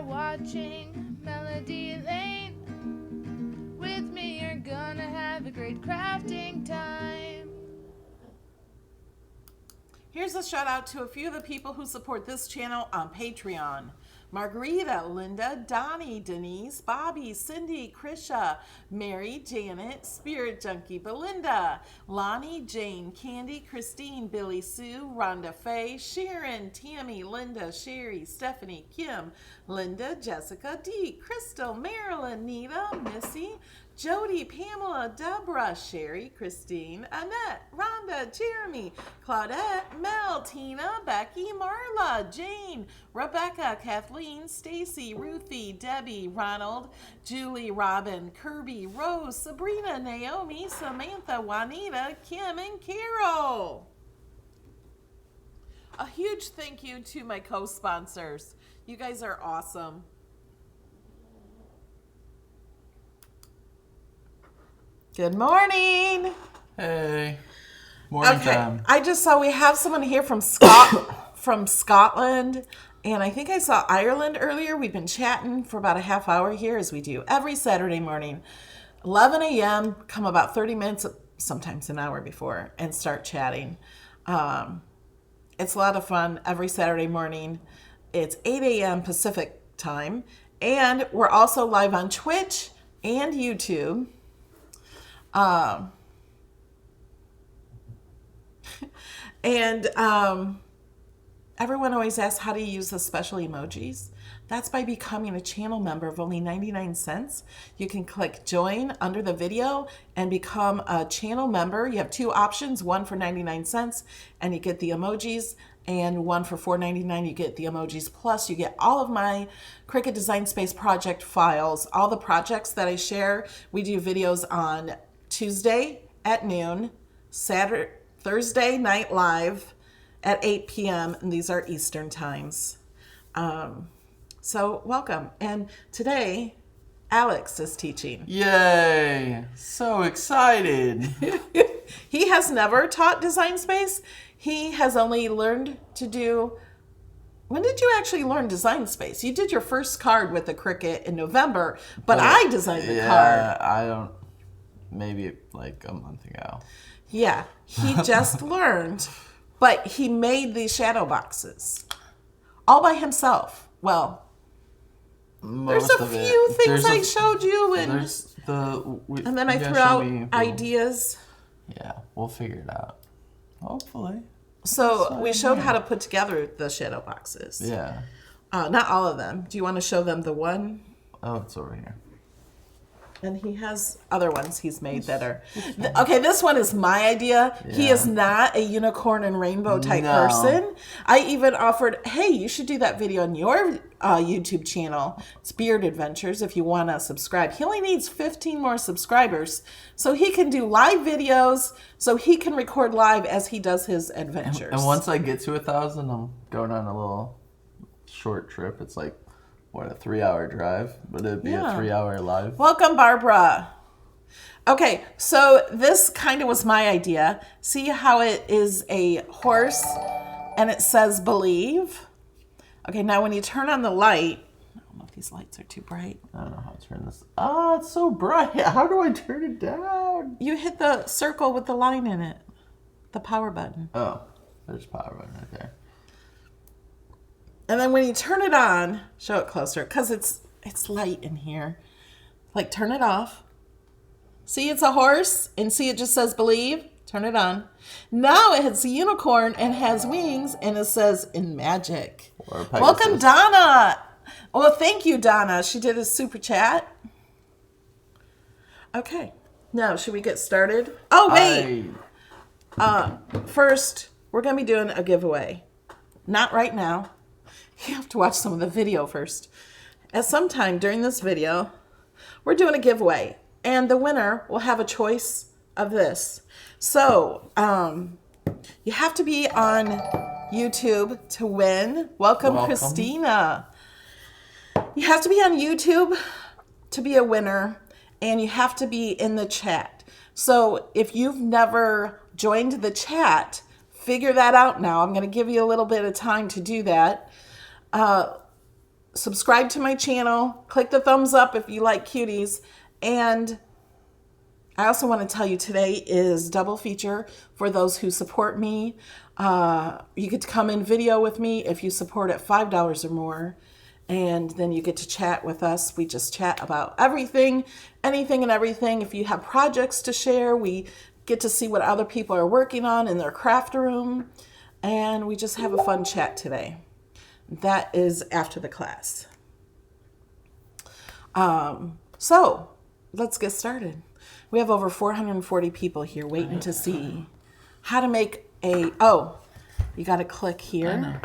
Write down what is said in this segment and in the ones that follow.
watching Melody Lane. With me, you're gonna have a great crafting time. Here's a shout out to a few of the people who support this channel on Patreon. Margarita, Linda, Donnie, Denise, Bobby, Cindy, Krisha, Mary, Janet, Spirit Junkie, Belinda, Lonnie, Jane, Candy, Christine, Billy Sue, Rhonda Faye, Sharon, Tammy, Linda, Sherry, Stephanie, Kim, Linda, Jessica, Dee, Crystal, Marilyn, Nita, Missy, Jody, Pamela, Deborah, Sherry, Christine, Annette, Rhonda, Jeremy, Claudette, Mel, Tina, Becky, Marla, Jane, Rebecca, Kathleen, Stacy, Ruthie, Debbie, Ronald, Julie, Robin, Kirby, Rose, Sabrina, Naomi, Samantha, Juanita, Kim, and Carol. A huge thank you to my co-sponsors. You guys are awesome. Good morning. Hey. Morning time. I just saw we have someone here from from Scotland, and I think I saw Ireland earlier. We've been chatting for about a half hour here, as we do every Saturday morning. 11 a.m., come about 30 minutes, sometimes an hour before, and start chatting. It's a lot of fun every Saturday morning. It's 8 a.m. Pacific time, and we're also live on Twitch and YouTube. Everyone always asks, how do you use the special emojis? That's by becoming a channel member of only 99 cents. You can click join under the video and become a channel member. You have two options, one for 99 cents and you get the emojis, and one for $4.99 you get the emojis. Plus you get all of my Cricut Design Space project files, all the projects that I share. We do videos on Tuesday at noon, Thursday night live at 8 p.m. and these are Eastern times. So welcome. And today, Alex is teaching. Yay! So excited. He has never taught Design Space. He has only learned to do... When did you actually learn Design Space? You did your first card with the Cricut in November, but I designed the card. I don't... Maybe like a month ago. Yeah, he just learned, but he made these shadow boxes all by himself. Well, there's a few things I showed you, and then I threw out ideas. Yeah, we'll figure it out. Hopefully. So we showed how to put together the shadow boxes. Yeah. Not all of them. Do you want to show them the one? Oh, it's over here. And he has other ones he's made that are... Okay, this one is my idea. Yeah. He is not a unicorn and rainbow type person. I even offered, hey, you should do that video on your YouTube channel. It's Beard Adventures if you want to subscribe. He only needs 15 more subscribers so he can do live videos, so he can record live as he does his adventures. And once I get to 1,000, I'm going on a little short trip. It's like... What, a 3-hour drive? But it'd be a 3-hour live. Welcome, Barbara. Okay, so this kind of was my idea. See how it is a horse and it says believe? Okay, now when you turn on the light, I don't know if these lights are too bright. I don't know how to turn this. Oh, it's so bright. How do I turn it down? You hit the circle with the line in it, the power button. Oh, there's power button right there. And then when you turn it on, show it closer, because it's light in here. Like, turn it off. See, it's a horse, and see, it just says believe. Turn it on. Now it's a unicorn and has wings, and it says in magic. Welcome, Donna. Well, thank you, Donna. She did a super chat. Okay. Now, should we get started? Oh, wait. First, we're going to be doing a giveaway. Not right now. You have to watch some of the video first. At some time during this video, we're doing a giveaway, and the winner will have a choice of this. So, you have to be on YouTube to win. Welcome, Christina. You have to be on YouTube to be a winner, and you have to be in the chat. So, if you've never joined the chat, figure that out now. I'm going to give you a little bit of time to do that. subscribe to my channel. Click the thumbs up if you like cuties. And I also want to tell you today is double feature for those who support me. You get to come in video with me if you support at $5 or more. And then you get to chat with us. We just chat about everything, anything and everything. If you have projects to share, we get to see what other people are working on in their craft room. And we just have a fun chat today. That is after the class. So let's get started. We have over 440 people here waiting to see how to make you got to click here. I know.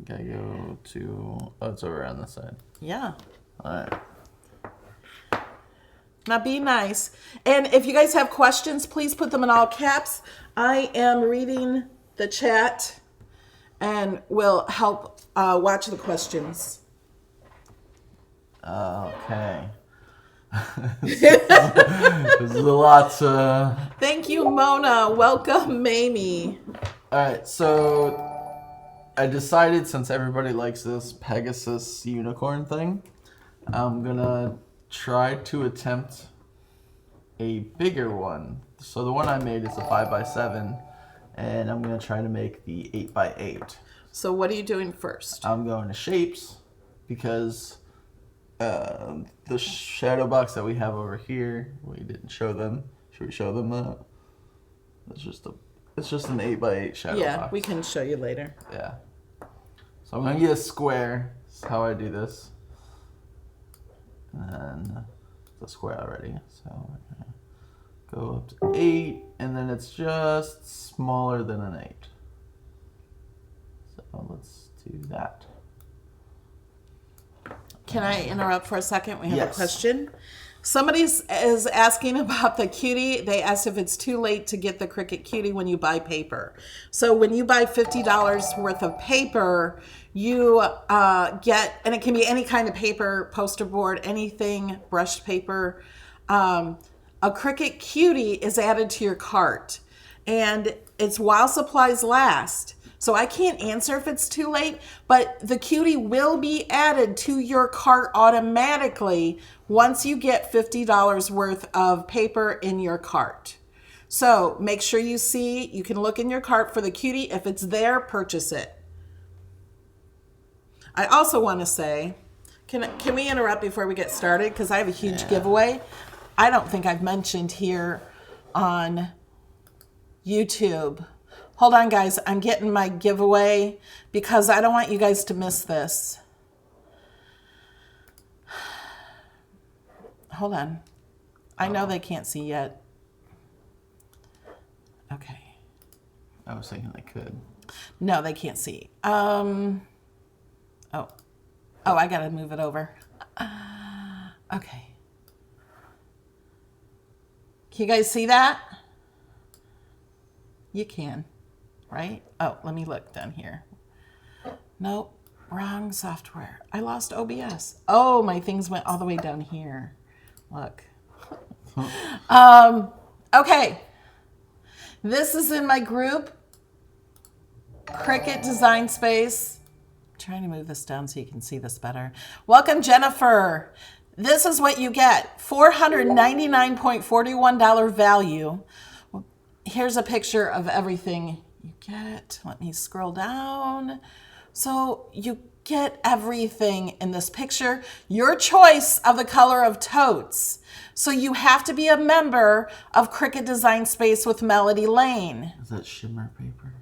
Gotta go to, it's over on this side. Yeah. All right. Now be nice. And if you guys have questions, please put them in all caps. I am reading the chat and will help watch the questions. Okay. This is a lot. Thank you, Mona. Welcome, Mamie. All right, so I decided since everybody likes this Pegasus unicorn thing, I'm gonna try to attempt a bigger one. So the one I made is a 5x7, and I'm gonna try to make the 8x8. So what are you doing first? I'm going to shapes because the shadow box that we have over here, we didn't show them. Should we show them that? It's just an 8x8 shadow box. Yeah, we can show you later. Yeah. So I'm gonna get a square. That's how I do this. And then the square already. So we're gonna go up to 8, and then it's just smaller than an 8. So let's do that. Can I interrupt for a second? We have Yes. a question. Somebody is asking about the cutie. They asked if it's too late to get the Cricut cutie when you buy paper. So when you buy $50 worth of paper, you get, and it can be any kind of paper, poster board, anything, brushed paper. A Cricut cutie is added to your cart, and it's while supplies last. So I can't answer if it's too late, but the cutie will be added to your cart automatically once you get $50 worth of paper in your cart. So make sure you can look in your cart for the cutie. If it's there, purchase it. I also want to say, can we interrupt before we get started? Because I have a huge giveaway. I don't think I've mentioned here on YouTube. Hold on, guys. I'm getting my giveaway because I don't want you guys to miss this. Hold on. I know they can't see yet. Okay. I was thinking they could. No, they can't see. Oh, I got to move it over. Okay. Can you guys see that? You can. Right? Oh, let me look down here. Nope, wrong software. I lost OBS. Oh, my things went all the way down here. Look. Okay. This is in my group, Cricut Design Space. I'm trying to move this down so you can see this better. Welcome, Jennifer. This is what you get. $499.41 value. Here's a picture of everything you get. Let me scroll down. So you get everything in this picture. Your choice of the color of totes. So you have to be a member of Cricut Design Space with Melody Lane. Is that shimmer paper?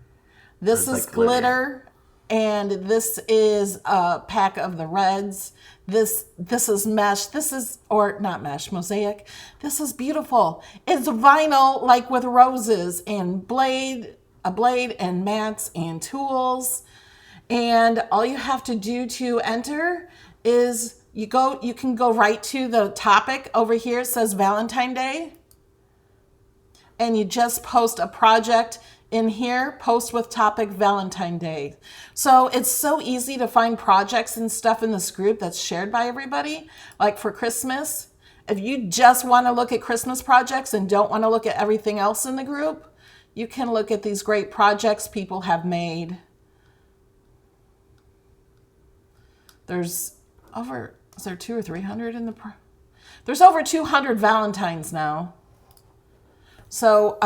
This is glitter, and this is a pack of the reds. This is mesh. This is, or not mesh, mosaic. This is beautiful. It's vinyl, like with roses and a blade and mats and tools. And all you have to do to enter is you can go right to the topic over here. It says Valentine Day. And you just post a project in here, post with topic Valentine Day. So it's so easy to find projects and stuff in this group that's shared by everybody. Like for Christmas, if you just want to look at Christmas projects and don't want to look at everything else in the group, you can look at these great projects people have made. There's is there 200 or 300 in the... There's over 200 Valentines now. So,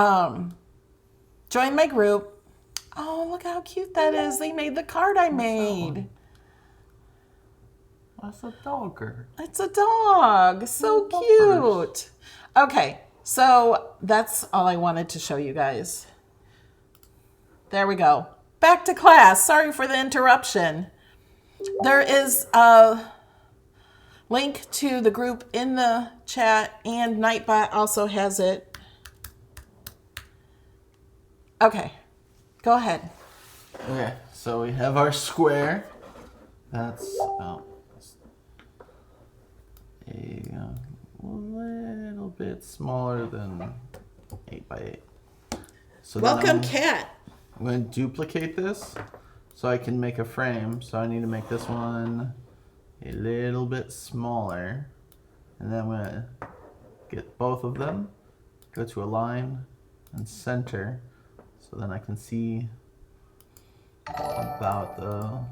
join my group. Oh, look how cute that is. They made the card I made. That's a dogger. It's a dog. So cute. Okay, so that's all I wanted to show you guys. There we go. Back to class. Sorry for the interruption. There is a link to the group in the chat, and Nightbot also has it. Okay, go ahead. Okay, so we have our square. That's a little bit smaller than 8 by 8. So Welcome, Cat. I'm going to duplicate this so I can make a frame. So I need to make this one a little bit smaller. And then I'm going to get both of them, go to align and center. So then I can see about I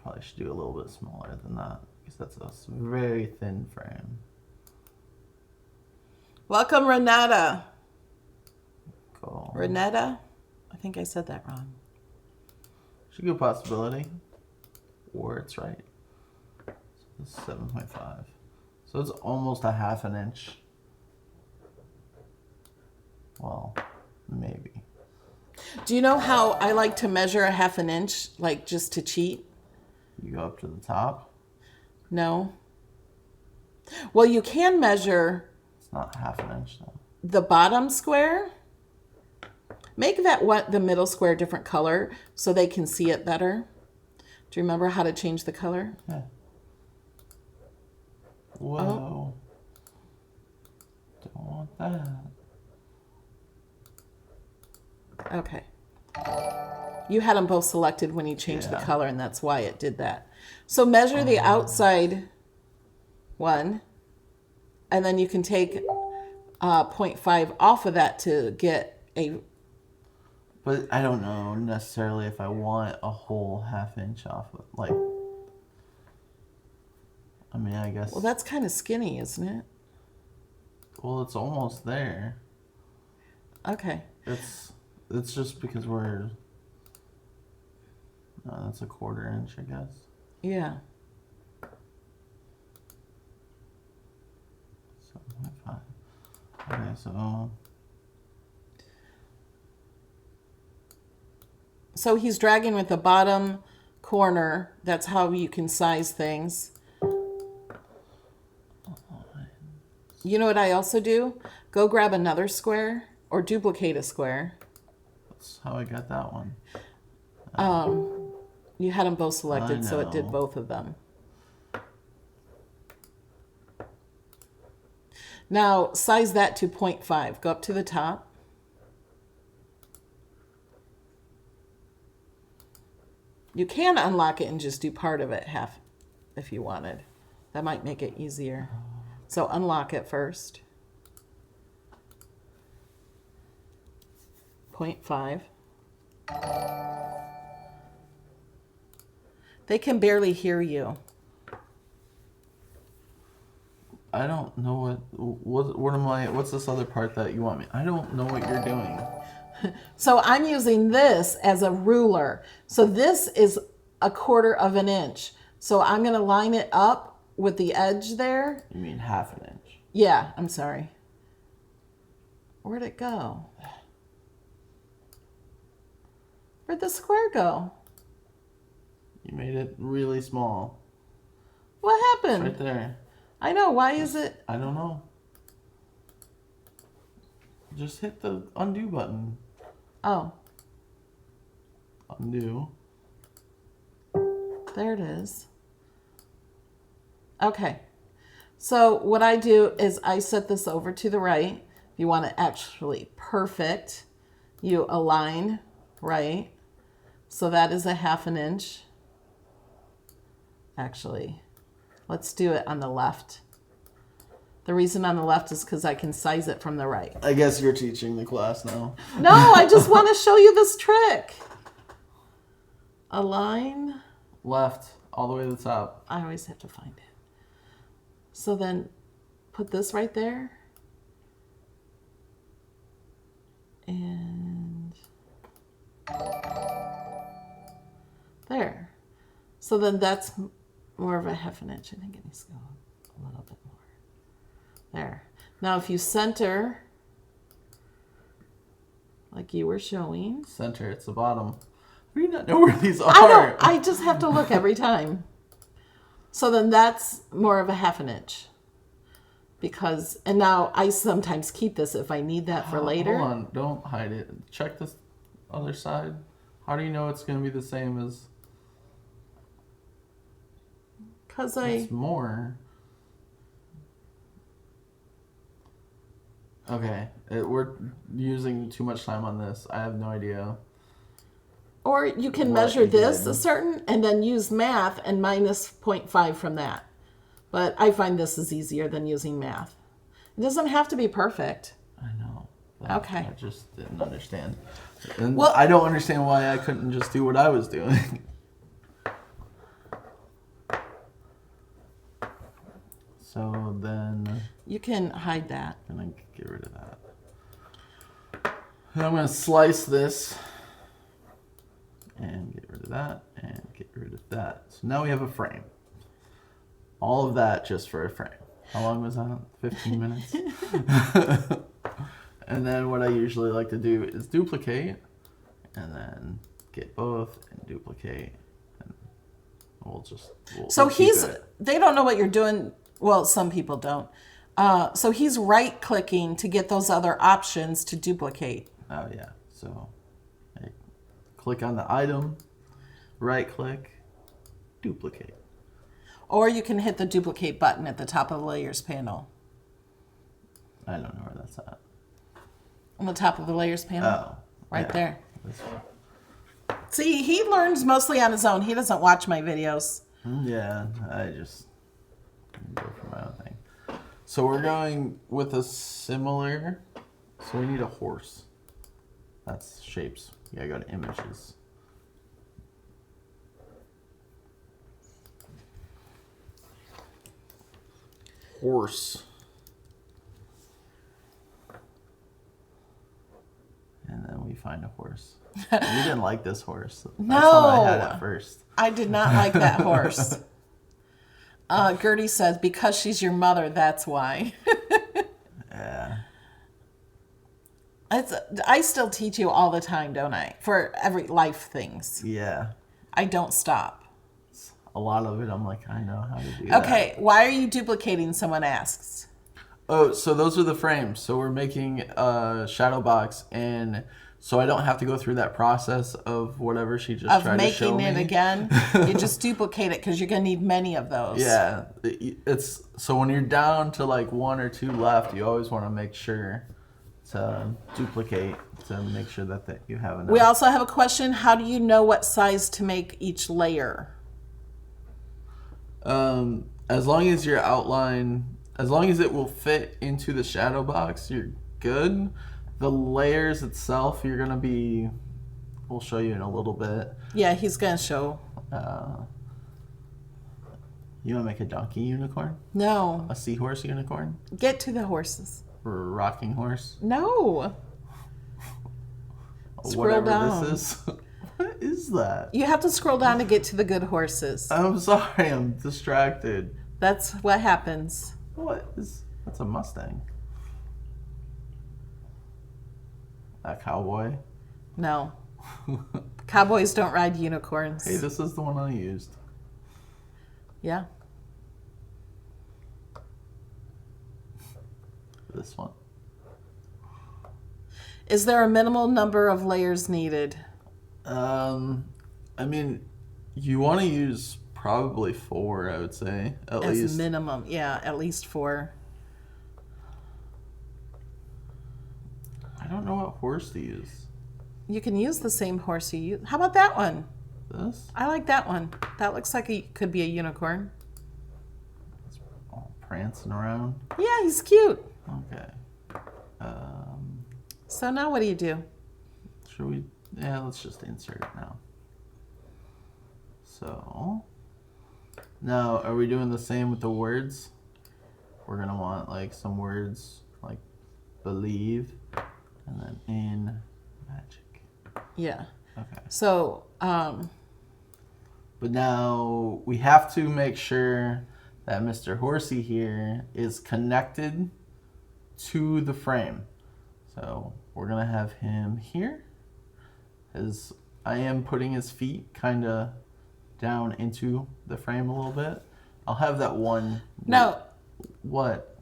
probably should do a little bit smaller than that because that's a very thin frame. Welcome, Renata. Cool. Renetta? I think I said that wrong. It's a good possibility. Or it's right. So this is 7.5. So it's almost a ½ inch. Well, maybe. Do you know how I like to measure a ½ inch, like just to cheat? You go up to the top. No. Well, you can measure It's not ½ inch though. the bottom square. Make the middle square different color so they can see it better. Do you remember how to change the color? Yeah. Whoa. Don't want that. Okay. You had them both selected when you changed the Yeah. color, and that's why it did that. So measure the outside one, and then you can take 0.5 off of that to get a... But I don't know necessarily if I want a whole ½ inch off of, like, I mean, I guess. Well, that's kind of skinny, isn't it? Well, it's almost there. Okay. It's just because we're, that's a ½ inch, I guess. Yeah. 7.5. Okay, so. So he's dragging with the bottom corner. That's how you can size things. You know what I also do? Go grab another square or duplicate a square. That's how I got that one. You had them both selected, I so it did know. both of them. Now, size that to 0.5. Go up to the top. You can unlock it and just do part of it half if you wanted. That might make it easier. So unlock it first. 0.5. They can barely hear you. I don't know what's this other part that you want me? I don't know what you're doing. So I'm using this as a ruler. So this is 1/4 inch. So I'm going to line it up with the edge there. You mean ½ inch? Yeah, I'm sorry. Where'd it go? Where'd the square go? You made it really small. What It's happened? right there. I know. Why is it? I don't know. Just hit the undo button. Oh, Undo. there it is. Okay. So what I do is I set this over to the right. If you want it actually perfect, you align right. So that is a ½ inch. Actually, let's do it on the left. The reason on the left is because I can size it from the right. I guess you're teaching the class now. No, I just want to show you this trick. Align. Left. all the way to the top. I always have to find it. So then put this right there. And there. So then that's more of a half an inch. I think it needs to go a little bit more. There. Now if you center, like you were showing. Center, it's the bottom. How do you not know where these are? I don't. I just have to look every time. So then that's more of a half an inch. Because, and now I sometimes keep this if I need that for later. Hold on, don't hide it. Check this other side. How do you know it's going to be the same as... Because It's more. Okay, we're using too much time on this. I have no idea. Or you can What measure you this did. a certain and then use math and minus 0.5 from that. But I find this is easier than using math. It doesn't have to be perfect. I know. Okay. I just didn't understand. And Well- I don't understand why I couldn't just do what I was doing. So then You can hide that. I'm going to get rid of that. And I'm going to slice this and get rid of that and get rid of that. So now we have a frame. All of that just for a frame. How long was that? 15 minutes? And then what I usually like to do is duplicate and then get both and duplicate. And we'll So keep he's, it. they don't know what you're doing. Well, some people don't. So he's right clicking to get those other options to duplicate. Oh yeah, so I click on the item, right click, duplicate. Or you can hit the duplicate button at the top of the layers panel. I don't know where that's at. On the top of the layers panel. Oh, Right yeah. there. This one. See, he learns mostly on his own. He doesn't watch my videos. Yeah, I just go for my own thing. So we're going with a similar, so we need a horse. That's shapes. You gotta go to images. Horse. And then we find a horse. You didn't like this horse. That's what I had No. at first. I did not like that horse. Gertie says, because she's your mother, that's why. Yeah. I still teach you all the time, don't I? For every life things. Yeah. I don't stop. A lot of it, I'm like, I know how to do that. Okay, why are you duplicating, someone asks. Oh, so those are the frames. So we're making a shadow box, and so I don't have to go through that process of whatever she just Of tried to show making me. it again. You just duplicate it because you're going to need many of those. Yeah, it's so when you're down to like one or two left, you always want to make sure to duplicate to make sure that you have enough. We also have a question. How do you know what size to make each layer? As long as your outline, as long as it will fit into the shadow box, you're good. The layers itself, you're gonna be. We'll show you in a little bit. Yeah, he's going to show. You wanna make a donkey unicorn? No. A seahorse unicorn? Get to the horses. Or a rocking horse? No. Scroll Whatever down. this is. What is that? You have to scroll down to get to the good horses. I'm sorry, I'm distracted. That's what happens. That's a Mustang. A cowboy? No. Cowboys don't ride unicorns. Hey, this is the one I used. Yeah. This one. Is there a minimal number of layers needed? I mean, you want to use probably 4, I would say, at As least. minimum, yeah, at least 4. I don't know what horse to use. You can use the same horse you use. How about that one? This? I like that one. That looks like it could be a unicorn. It's all prancing around. Yeah, he's cute. Okay. So now what do you do? Should we? Yeah, let's just insert it now. So, Now, are we doing the same with the words? We're gonna want like some words like believe and then in magic. Yeah. Okay. So, But now we have to make sure that Mr. Horsey here is connected to the frame. So we're gonna have him here. I am putting his feet kind of down into the frame a little bit. I'll have that one. no. What?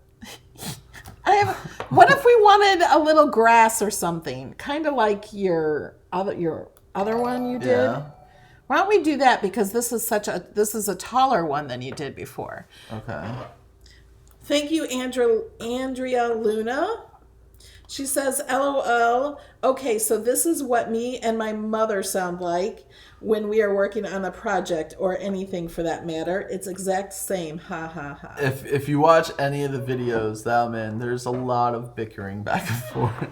What if we wanted a little grass or something, kind of like your other one you did? Yeah. Why don't we do that, because this is a taller one than you did before. Okay. Thank you, Andrea Luna. She says, LOL. Okay, so this is what me and my mother sound like when we are working on a project or anything for that matter. It's exact same. Ha ha ha. If you watch any of the videos that I'm in, there's a lot of bickering back and forth.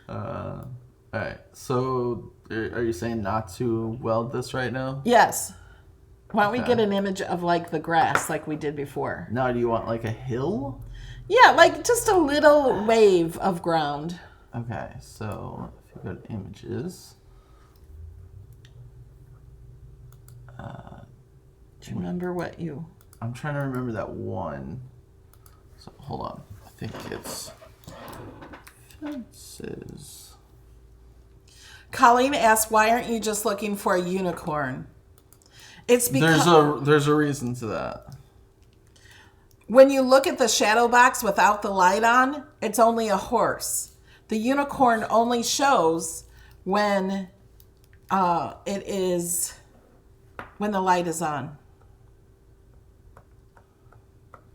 All right. So are you saying not to weld this right now? Yes. Why don't we Okay. get an image of like the grass like we did before? Now, do you want like a hill? Yeah, like just a little wave of ground. Okay, so if you go to images, Do you remember what you... I'm trying to remember that one. So hold on, I think it's fences. Colleen asked, why aren't you just looking for a unicorn? It's because There's a reason to that. when you look at the shadow box without the light on, it's only a horse. The unicorn only shows when when the light is on.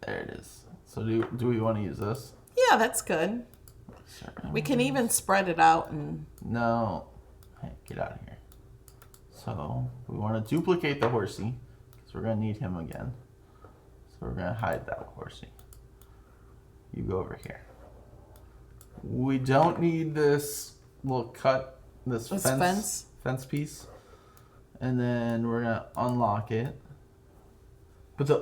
There it is. So do we want to use this? Yeah, that's good. We can even spread it out and... No. Hey, get out of here. So we want to duplicate the horsey because we're going to need him again. So we're going to hide that horsey. You go over here. We don't need this little cut, this fence piece. And then we're going to unlock it. But the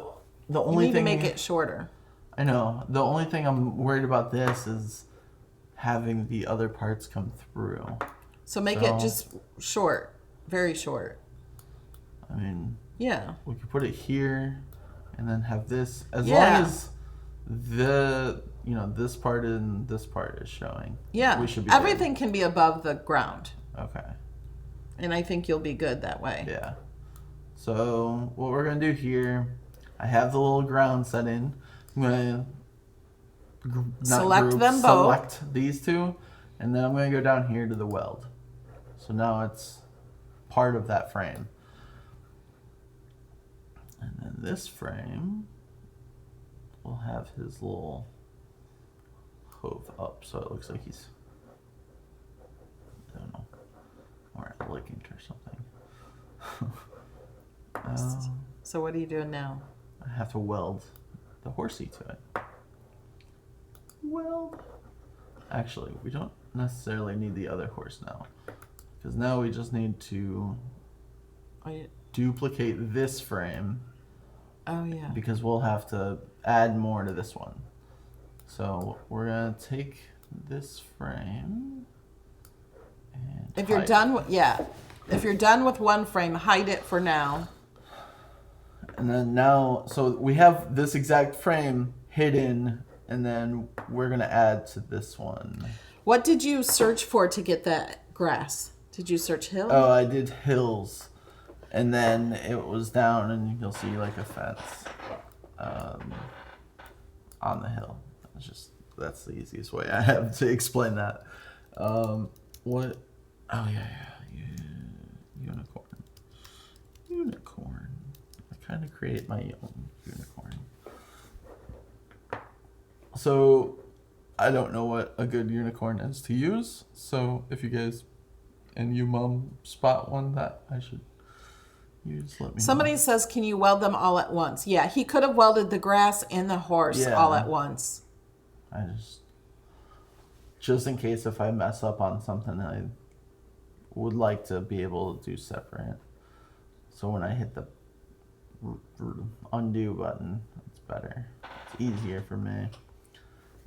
You only need thing... to make it shorter. I know. The only thing I'm worried about this is having the other parts come through. So make it just short. Very short. I mean... Yeah. We could put it here and then have this, as Yeah. long as this part and this part is showing. Yeah. We should be Everything can be above the ground. good. Okay. And I think you'll be good that way. Yeah. So what we're gonna do here, I have the little ground set in. I'm gonna Select them both. Select these two, and then I'm gonna go down here to the weld. So now it's part of that frame. And then this frame will have his little hove up, so it looks like he's, I don't know, more elegant or something. So what are you doing now? I have to weld the horsey to it. Weld. Actually, we don't necessarily need the other horse now, because now we just need to duplicate this frame. Oh, yeah. Because we'll have to add more to this one. So we're gonna take this frame and If you're hide done with, if you're done with one frame, hide it for now. it. And then now, so we have this exact frame hidden, and then we're gonna add to this one. What did you search for to get that grass? Did you search hill? Oh, I did hills, and then it was down, and you'll see like a fence on the hill. That's the easiest way I have to explain that. What? Oh yeah. Unicorn. I kind of create my own unicorn. So I don't know what a good unicorn is to use. So if you guys and you mom spot one that I should use, let me Somebody know. says, can you weld them all at once? Yeah, he could have welded the grass and the horse all at once. I just in case if I mess up on something, I would like to be able to do separate. So when I hit the undo button. It's better. It's easier for me.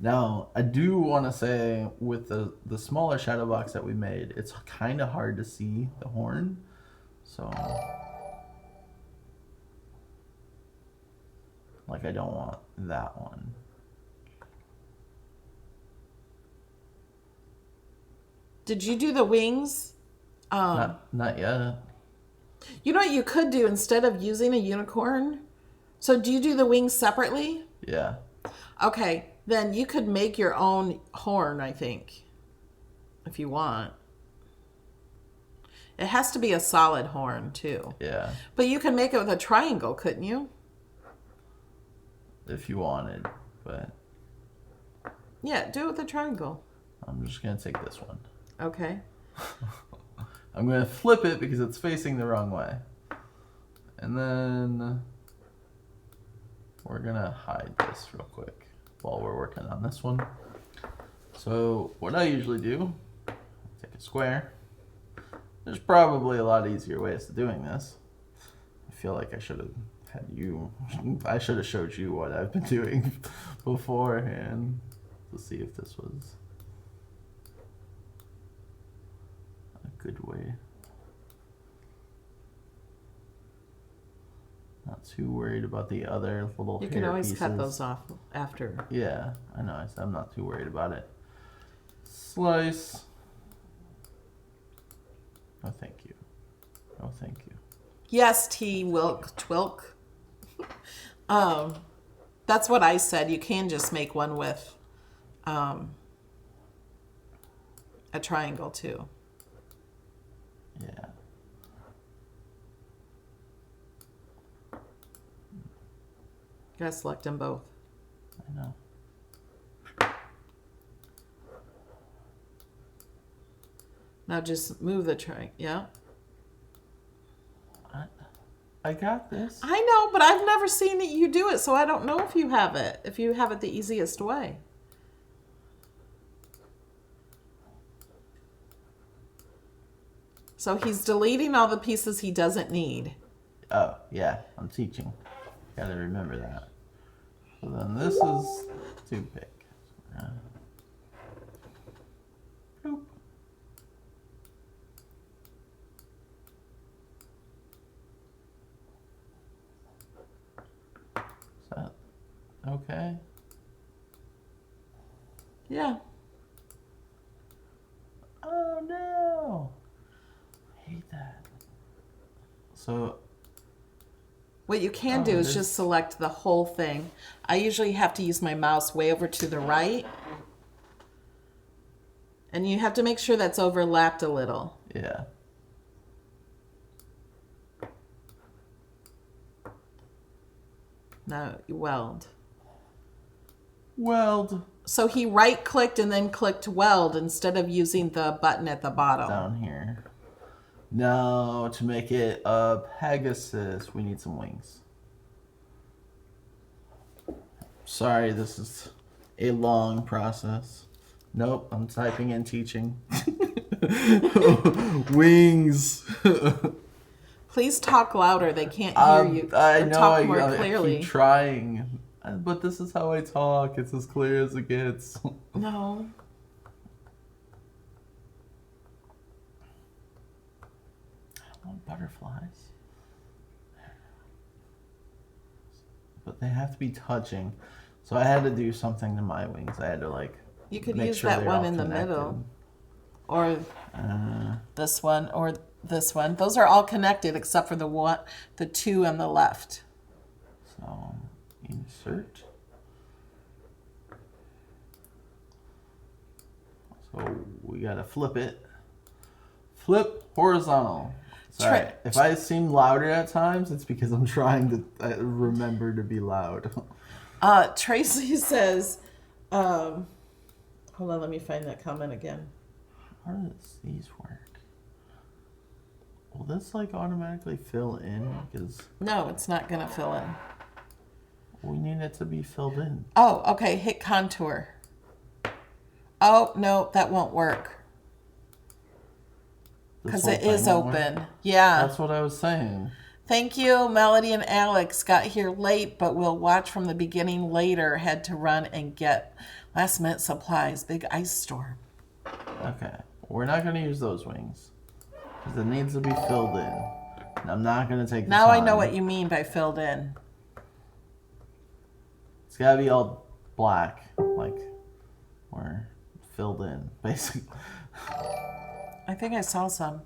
Now, I do want to say with the smaller shadow box that we made, it's kind of hard to see the horn. So, like, I don't want that one. Did you do the wings? Not yet. You know what you could do instead of using a unicorn? So do you do the wings separately? Yeah. Okay, then you could make your own horn, I think, if you want. It has to be a solid horn, too. Yeah. But you can make it with a triangle, couldn't you? If you wanted, but Yeah, do it with a triangle. I'm just going to take this one. Okay. I'm going to flip it because it's facing the wrong way. And then we're going to hide this real quick while we're working on this one. So what I usually do, take a square. There's probably a lot easier ways to doing this. I feel like I should have I should have showed you what I've been doing beforehand to see if this was a good way. Not too worried about the other little You hair can always pieces. cut those off after. Yeah, I know. I'm not too worried about it. Slice. No, thank you. No, thank you. Yes, T. Wilk Twilk. That's what I said. You can just make one with a triangle too. Yeah. You gotta select them both. I know. Now just move the triangle. Yeah. I got this. I know, but I've never seen you do it, so I don't know if you have it. If you have it the easiest way. So he's deleting all the pieces he doesn't need. Oh, yeah. I'm teaching. Gotta remember that. So then this is too big. Boop. Is that okay? Yeah. Oh no! I hate that. So What you can do is just select the whole thing. I usually have to use my mouse way over to the right. And you have to make sure that's overlapped a little. yeah. Now weld. Weld So he right clicked and then clicked weld instead of using the button at the bottom. down here. Now to make it a Pegasus, we need some wings. Sorry, this is a long process. Nope, I'm typing in teaching. Wings. Please talk louder. They can't hear you. I Or know. talk more I clearly. keep trying, but this is how I talk. It's as clear as it gets. No. I want butterflies, but they have to be touching. So I had to do something to my wings. I had to like. You could make use sure that they're one all in the connected. middle. Or this one or this one. Those are all connected except for the two on the left. So insert. So we gotta flip it. Flip horizontal. Sorry, if I seem louder at times, it's because I'm trying to remember to be loud. Tracy says, hold on, let me find that comment again. How does these work? Will this like automatically fill in? Because No, it's not going to fill in. we need it to be filled in. Oh, okay, hit contour. Oh, no, that won't work. This Because whole it thing is won't work? open. Yeah. That's what I was saying. Thank you, Melody and Alex. Got here late, but we'll watch from the beginning later. Had to run and get last minute supplies. Big ice storm. Okay. We're not going to use those wings. Because it needs to be filled in. And I'm not going to take the Now I know time. what you mean by filled in. It's got to be all black. Like, we're filled in, basically. I think I saw some.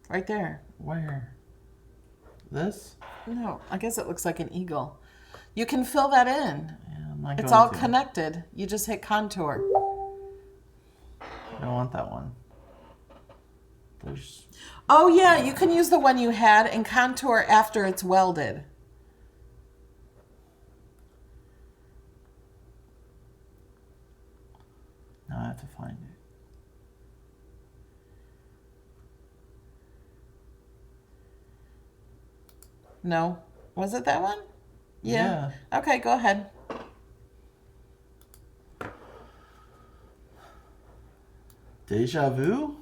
Right there. Where? This? No, I guess it looks like an eagle. You can fill that in. Yeah, I'm not It's going all to. connected. You just hit contour. I don't want that one. There's... Oh yeah, you can use the one you had and contour after it's welded. Now I have to find it. No? Was it that one? Yeah. Okay, go ahead. Deja vu?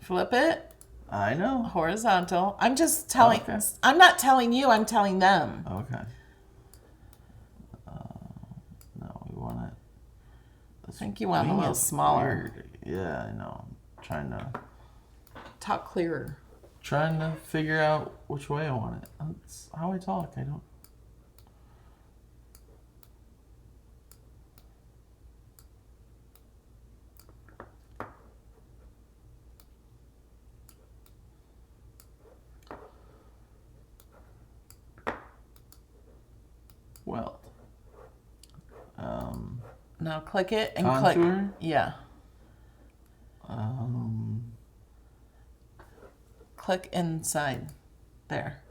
Flip it. I know. Horizontal. I'm just telling. Okay. I'm not telling you. I'm telling them. Okay. No, we want it. I think you want it a little smaller. Weird. Yeah, I know. I'm Talk clearer. trying to figure out which way I want it. That's how I talk. I don't. Weld. Now click it and Contour? click. Yeah. Click inside. There.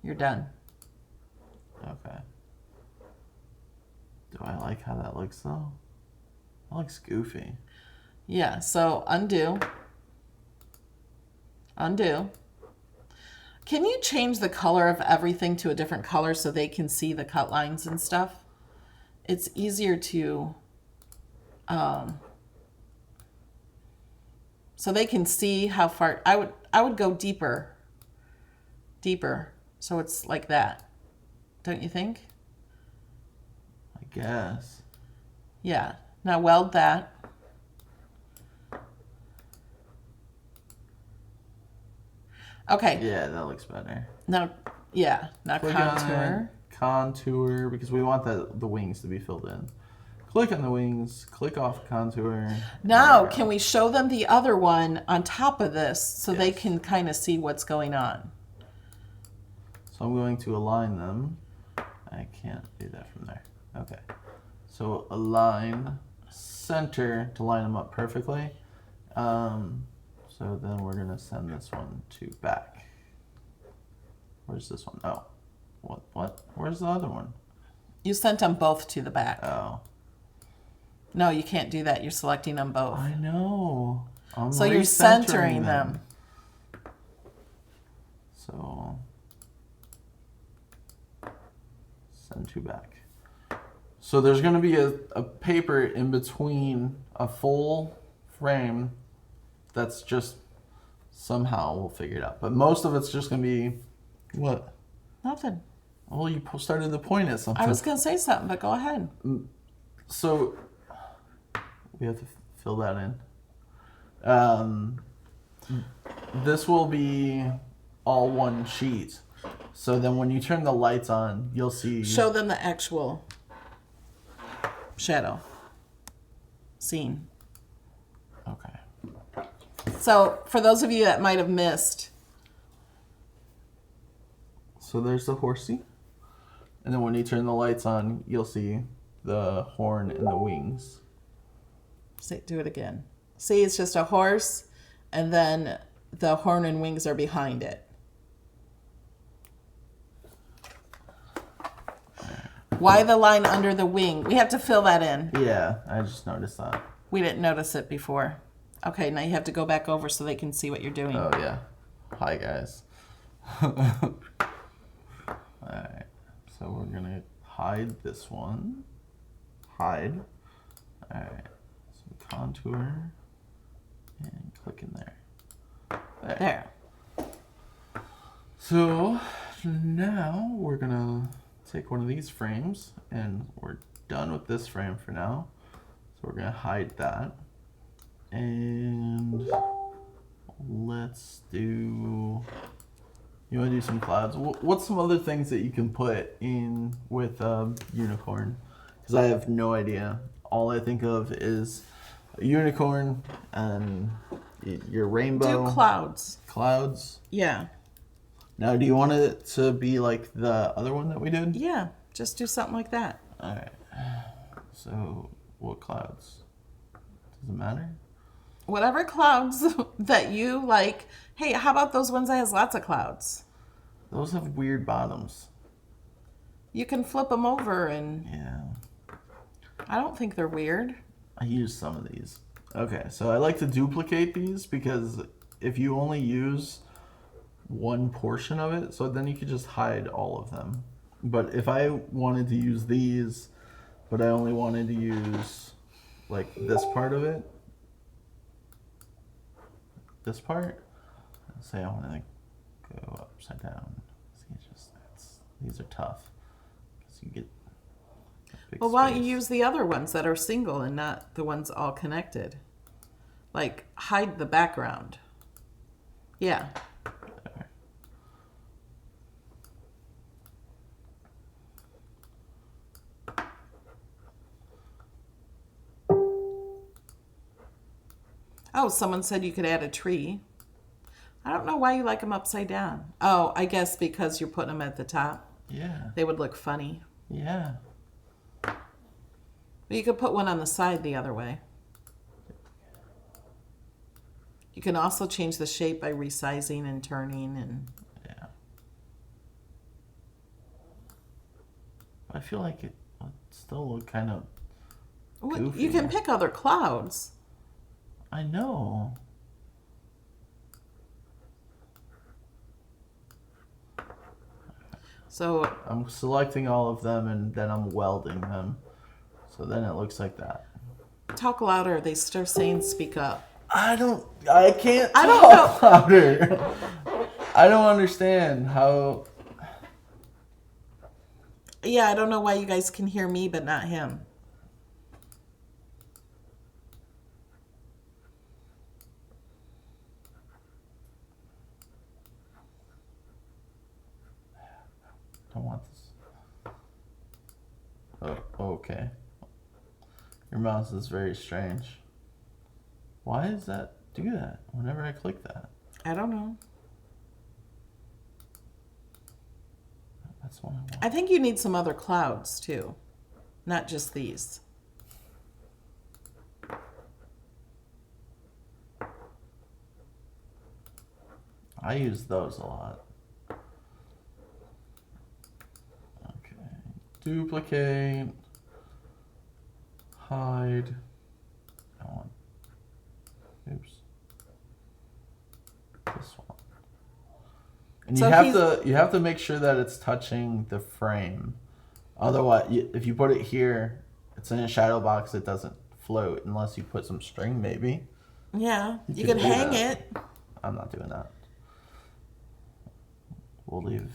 You're done. Okay. Do I like how that looks though? That looks goofy. Yeah. So undo. Undo. Can you change the color of everything to a different color so they can see the cut lines and stuff? It's easier to, so they can see how far. I would go deeper, so it's like that. Don't you think? I guess. Yeah. Now weld that. Okay. Yeah, that looks better. Now, yeah. Now Click contour. on it, contour, because we want the wings to be filled in. Click on the wings, click off contour. Now, There we go. can we show them the other one on top of this so they Yes. can kind of see what's going on? So I'm going to align them. I can't do that from there. Okay. So align, center to line them up perfectly. So then we're gonna send this one to back. Where's this one? Oh, what? Where's the other one? You sent them both to the back. Oh, No, you can't do that. You're selecting them both. I know. I'm So you're recentering centering them. So send to back. So there's going to be a paper in between a full frame that's just somehow we'll figure it out. But most of it's just going to be what? Nothing. Well, you started to point at something. I was going to say something, but go ahead. So we have to fill that in. This will be all one sheet. So then when you turn the lights on, you'll see. Show them the actual shadow scene. Okay. So for those of you that might have missed, So there's the horsey. And then when you turn the lights on, you'll see the horn and the wings. do it again. See, it's just a horse, and then the horn and wings are behind it. Why the line under the wing? We have to fill that in. Yeah, I just noticed that. We didn't notice it before. Okay, now you have to go back over so they can see what you're doing. Oh, yeah. Hi, guys. Alright, so we're going to hide this one. Hide. Alright, so contour. And click in there. There. So now we're gonna take one of these frames, and we're done with this frame for now. So we're gonna hide that, and let's do. You want to do some clouds? What's some other things that you can put in with a unicorn? Because I have no idea. All I think of is a unicorn and your rainbow. Do clouds. Clouds. Yeah. Now, do you want it to be like the other one that we did? Yeah, just do something like that. All right. So, what clouds? Does it matter? Whatever clouds that you like. Hey, how about those ones that has lots of clouds? Those have weird bottoms. You can flip them over, and Yeah. I don't think they're weird. I use some of these. Okay, so I like to duplicate these because if you only use one portion of it, so then you could just hide all of them. But if I wanted to use these, but I only wanted to use like this part of it, this part, say I want to go upside down. See, it's just these are tough because you get a big Well, why don't you space. use the other ones that are single and not the ones all connected? Like, hide the background. Yeah. Oh, someone said you could add a tree. I don't know why you like them upside down. Oh, I guess because you're putting them at the top. Yeah. They would look funny. Yeah. But you could put one on the side the other way. You can also change the shape by resizing and turning and... Yeah. I feel like it would still look kind of Well, goofy. you can pick other clouds. I know. So I'm selecting all of them and then I'm welding them. So then it looks like that. talk louder. They start saying speak up. I can't I don't talk louder. I don't understand how. Yeah, I don't know why you guys can hear me but not him. I want this. Oh, okay. Your mouse is very strange. Why does that do that whenever I click that? I don't know. That's what I want. I think you need some other clouds too, not just these. I use those a lot. Okay. Duplicate. Hide. I want. Oops. This one. And So you have to make sure that it's touching the frame. Otherwise, if you put it here, it's in a shadow box. It doesn't float unless you put some string, maybe. Yeah, you could can do hang that. it. I'm not doing that. We'll do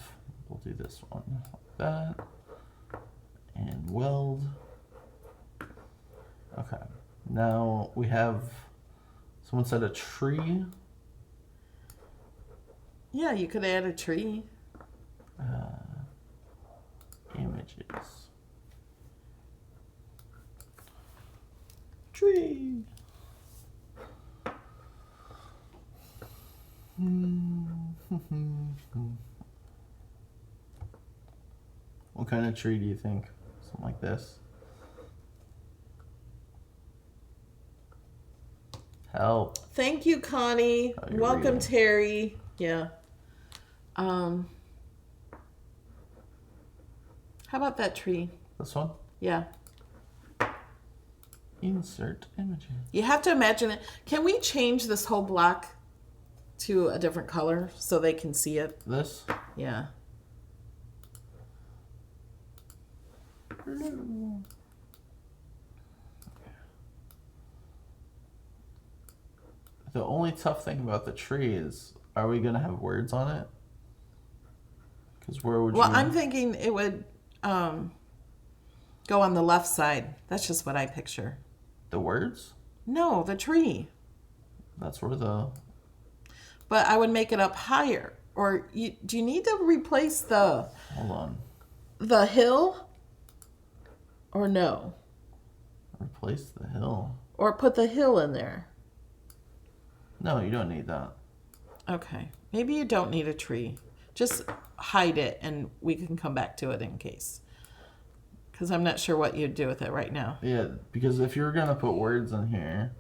this one like that. And weld. Okay. Now we have, someone said a tree. Yeah, you could add a tree. Images. Tree. What kind of tree do you think? Something like this. Help. Thank you, Connie. Oh, you're Welcome, reading. Terry. Yeah. How about that tree? This one? Yeah. Insert images. You have to imagine it. Can we change this whole block to a different color so they can see it? This? Yeah. The only tough thing about the tree is, are we gonna have words on it? Because where would Well, you? I'm thinking it would go on the left side. That's just what I picture. The words? No, the tree. That's where the. But I would make it up higher. Or do you need to replace Hold on. the hill? Or no? Replace the hill. Or put the hill in there? No, you don't need that. Okay. Maybe you don't need a tree. Just hide it and we can come back to it in case. Because I'm not sure what you'd do with it right now. Yeah, because if you're gonna put words in here,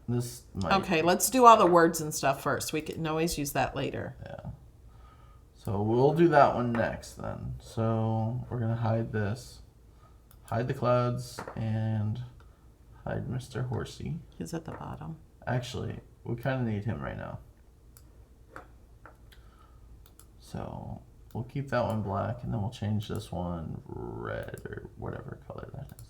this might. Okay, let's do all the words and stuff first. We can always use that later. Yeah. So we'll do that one next then. So we're gonna hide this, hide the clouds, and hide Mr. Horsey. He's at the bottom. Actually, we kind of need him right now. So we'll keep that one black, and then we'll change this one red or whatever color that is.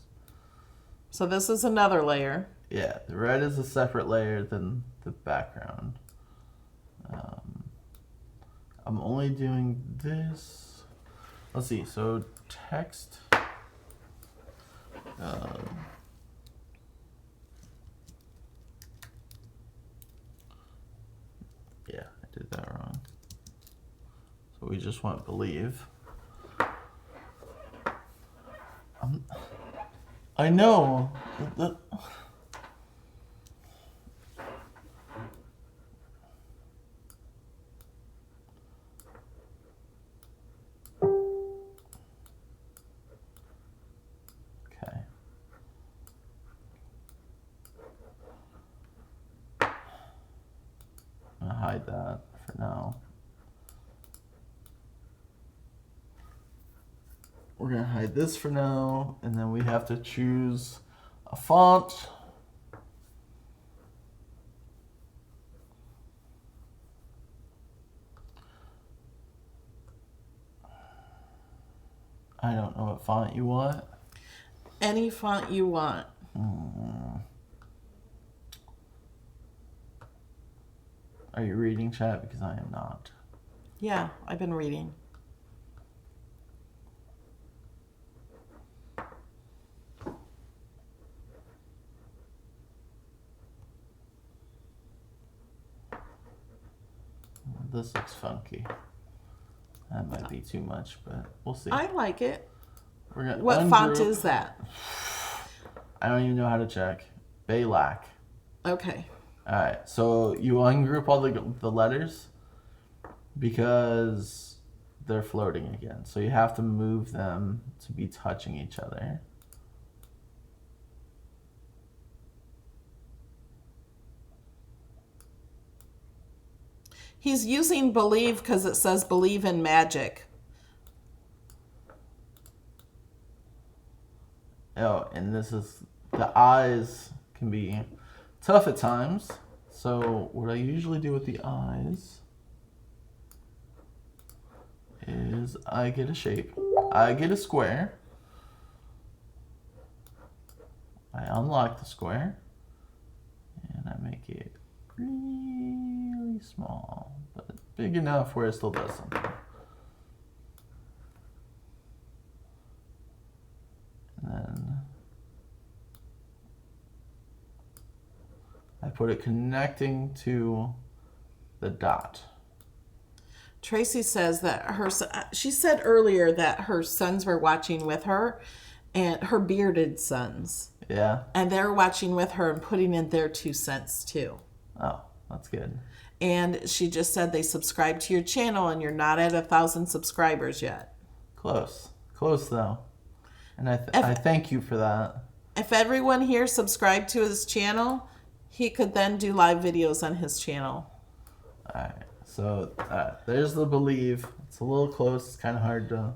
So this is another layer. Yeah, the red is a separate layer than the background. I'm only doing this. Let's see. So text. Yeah, I did that wrong. So we just want believe. I know. Okay. I'm gonna hide that for now. We're gonna hide this for now, and then we have to choose a font. I don't know what font you want. Any font you want. Are you reading chat? Because I am not. Yeah, I've been reading. This looks funky. That might be too much, but we'll see. I like it. We're gonna What font ungroup. is that? I don't even know how to check. Baylac. Okay. All right, so you ungroup all the letters because they're floating again. So you have to move them to be touching each other. He's using believe because it says believe in magic. Oh, and this is, the eyes can be tough at times. So what I usually do with the eyes is I get a shape. I get a square. I unlock the square. And I make it really small, but big enough where it still does something. And then I put it connecting to the dot. Tracy says that she said earlier that her sons were watching with her, and her bearded sons. Yeah. And they're watching with her and putting in their 2 cents too. Oh, that's good. And she just said they subscribe to your channel and you're not at 1,000 subscribers yet. Close. Close though. And I thank you for that. If everyone here subscribed to his channel, he could then do live videos on his channel. All right. So there's the believe. It's a little close. It's kind of hard to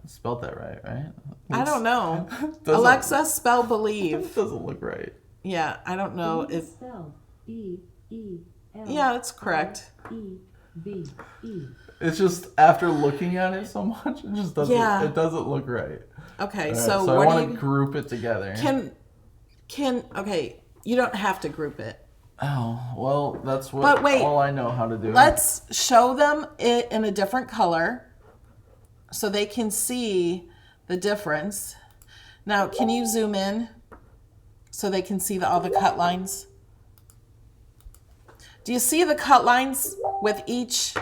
spell that right? I don't know. Doesn't- Alexa, spell believe. It doesn't look right. Yeah, I don't know if... Spell B-E-L. Yeah, that's correct. E-V-E. It's just after looking at it so much, it just doesn't. Yeah. It doesn't look right. Okay, All right, so I what want do to you... group it together. Okay, you don't have to group it. Oh well, that's what But wait, all I know how to do. Let's show them it in a different color so they can see the difference. Now, can you zoom in so they can see all the cut lines? Do you see the cut lines with each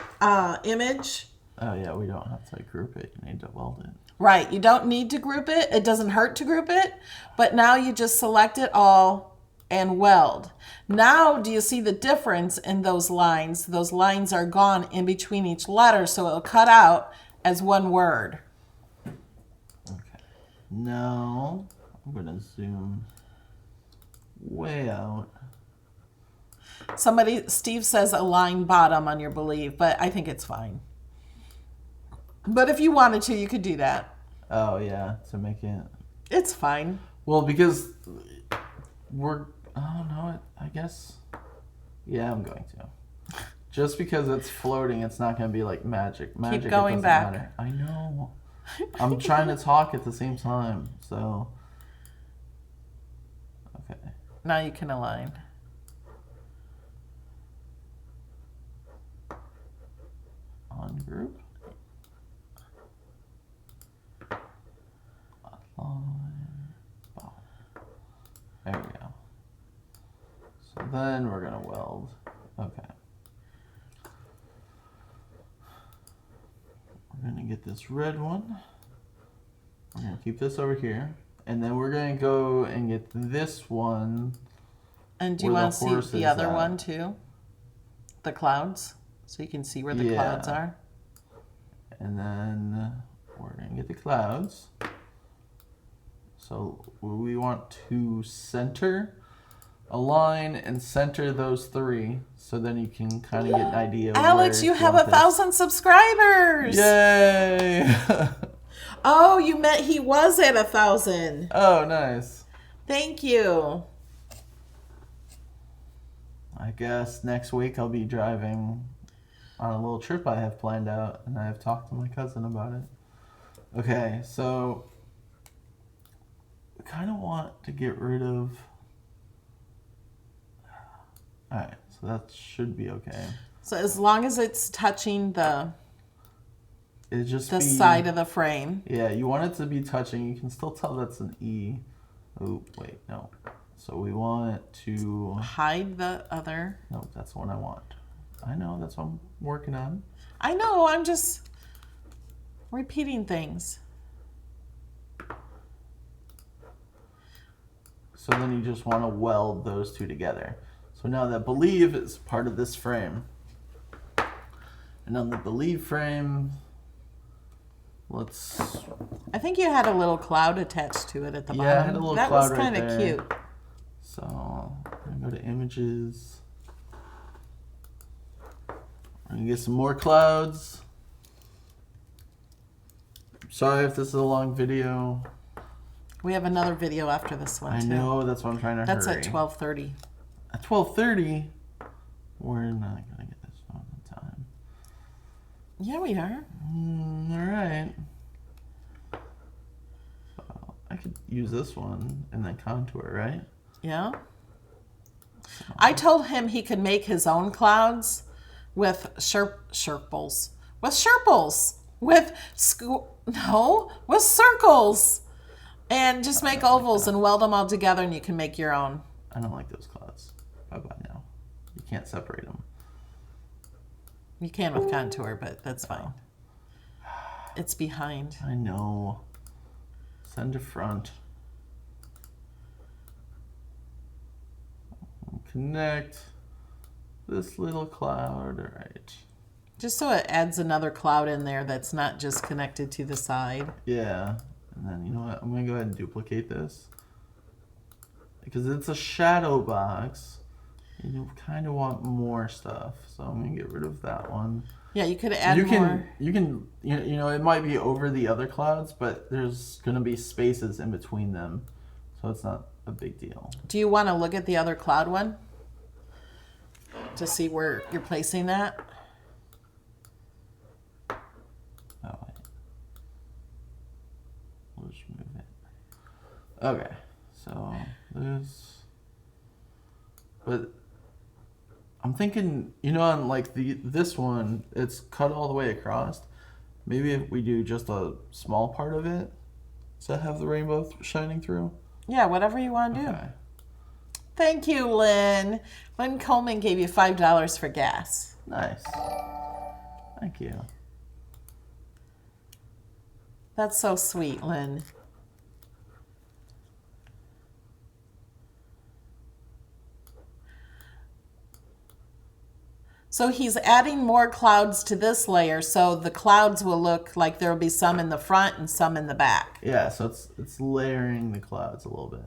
image? Oh yeah, we don't have to group it. You need to weld it. Right, you don't need to group it. It doesn't hurt to group it, but now you just select it all and weld. Now, do you see the difference in those lines? Those lines are gone in between each letter, so it'll cut out as one word. Okay. Now, I'm gonna zoom way out. Steve says align bottom on your believe, but I think it's fine. But if you wanted to, you could do that. Oh yeah, to make it. It's fine. Well, because we're. Oh no, I guess. Yeah, I'm going to. Just because it's floating, it's not going to be like magic. Magic. Keep going it doesn't back. Matter. I know. I'm trying to talk at the same time, so. Okay. Now you can align. On group. There we go. So then we're gonna weld. Okay. We're gonna get this red one. We're gonna keep this over here. And then we're gonna go and get this one. And do you where want to see horse the is other at. one too? The clouds? So you can see where the clouds Yeah. are. And then we're gonna get the clouds. So we want to center, align, and center those three, so then you can kind of get an idea. Of Alex, where you have want 1,000 subscribers. this. Yay! Oh, you meant he was at 1,000. Oh, nice. Thank you. I guess next week I'll be driving on a little trip I have planned out, and I have talked to my cousin about it. Okay, so we kind of want to get rid of. All right, so that should be okay. So as long as it's touching the It just the be, side of the frame. Yeah, you want it to be touching. You can still tell that's an E. Oh, wait, no. So we want to. Hide the other. No, that's the one I want. I know, that's what I'm working on. I know, I'm just repeating things. So then you just want to weld those two together. So now that believe is part of this frame. And on the believe frame, let's. I think you had a little cloud attached to it at the bottom. Yeah, I had a little that cloud was right kind of there. cute. So I'm gonna go to images. I'm gonna get some more clouds. Sorry if this is a long video. We have another video after this one I too. know, that's why I'm trying to That's hurry. at 12:30. At 12:30, we're not gonna get this one in time. Yeah, we are. All right. So I could use this one and then contour, right? Yeah. I told him he could make his own clouds with sherples. With sherples. With with circles. And just make ovals and weld them all together and you can make your own. I don't like those clouds. Bye-bye now. You can't separate them. You can with contour, but that's fine. It's behind. I know. Send to front. Connect this little cloud. All right. Just so it adds another cloud in there that's not just connected to the side. Yeah. And then, you know what? I'm going to go ahead and duplicate this. Because it's a shadow box. You kind of want more stuff. So I'm going to get rid of that one. Yeah, you could add more. You can, you know, it might be over the other clouds, but there's going to be spaces in between them. So it's not a big deal. Do you want to look at the other cloud one? To see where you're placing that? Oh, wait. We'll just move it. Okay. So this. But I'm thinking, you know, on like this one, it's cut all the way across. Maybe if we do just a small part of it, does that have the rainbow shining through? Yeah, whatever you want to do. Okay. Thank you, Lynn. Lynn Coleman gave you $5 for gas. Nice. Thank you. That's so sweet, Lynn. So he's adding more clouds to this layer, so the clouds will look like there will be some in the front and some in the back. Yeah, so it's layering the clouds a little bit.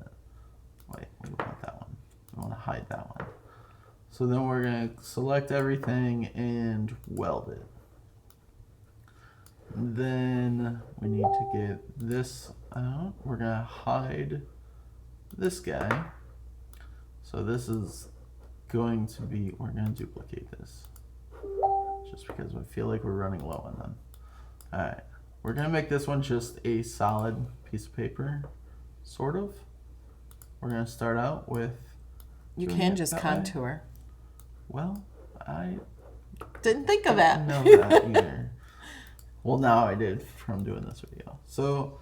Wait, we don't want that one. We want to hide that one. So then we're going to select everything and weld it. And then we need to get this out. We're going to hide this guy. So this is going to be, we're going to duplicate this. Just because I feel like we're running low on them. Alright, we're going to make this one just a solid piece of paper, sort of. We're going to start out with... You doing can it just that way. contour. Well, I Didn't think of that. know that either. Well, now I did from doing this video. So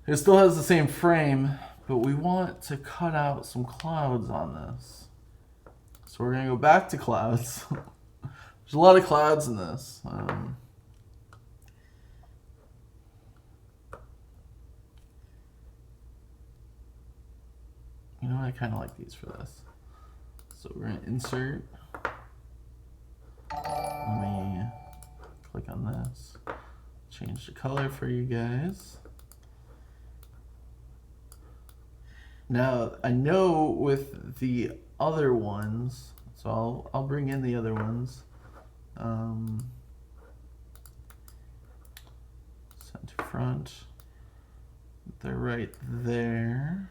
it still has the same frame, but we want to cut out some clouds on this. So we're gonna go back to clouds. There's a lot of clouds in this. You know what? I kind of like these for this. So we're gonna insert. Let me click on this. Change the color for you guys. Now I know with the other ones, so I'll bring in the other ones. Send to front. They're right there.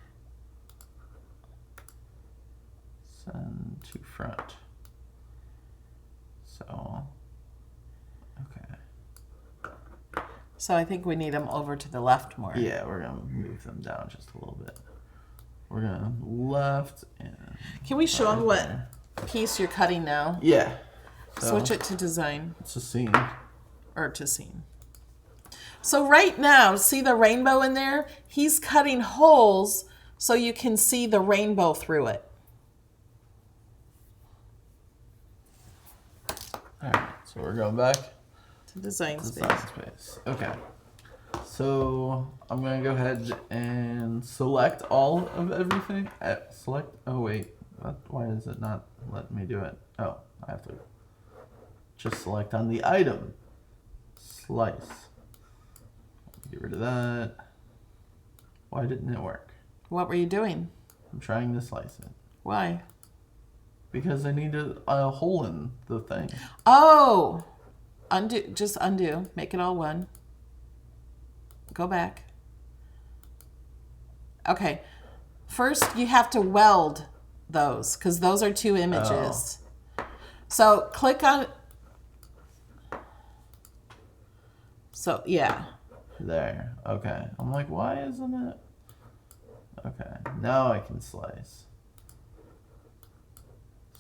Send to front. So, okay. So I think we need them over to the left more. Yeah, we're gonna move them down just a little bit. We're gonna left and. Can we show them right what there. piece you're cutting now? Yeah. So, Switch it to design It's a scene. or to scene. So right now, see the rainbow in there? He's cutting holes so you can see the rainbow through it. Alright, so we're going back. To design space. Design space. Okay. So I'm gonna go ahead and select all of everything. Select. Oh wait. Why is it not letting me do it? Oh, I have to just select on the item. Slice. Get rid of that. Why didn't it work? What were you doing? I'm trying to slice it Why? because I need a hole in the thing. Oh! Undo. Just undo. Make it all one. Go back. Okay. First, you have to weld those because those are two images. So click on. So yeah. There. Okay. I'm like, why isn't it? Okay. Now I can slice.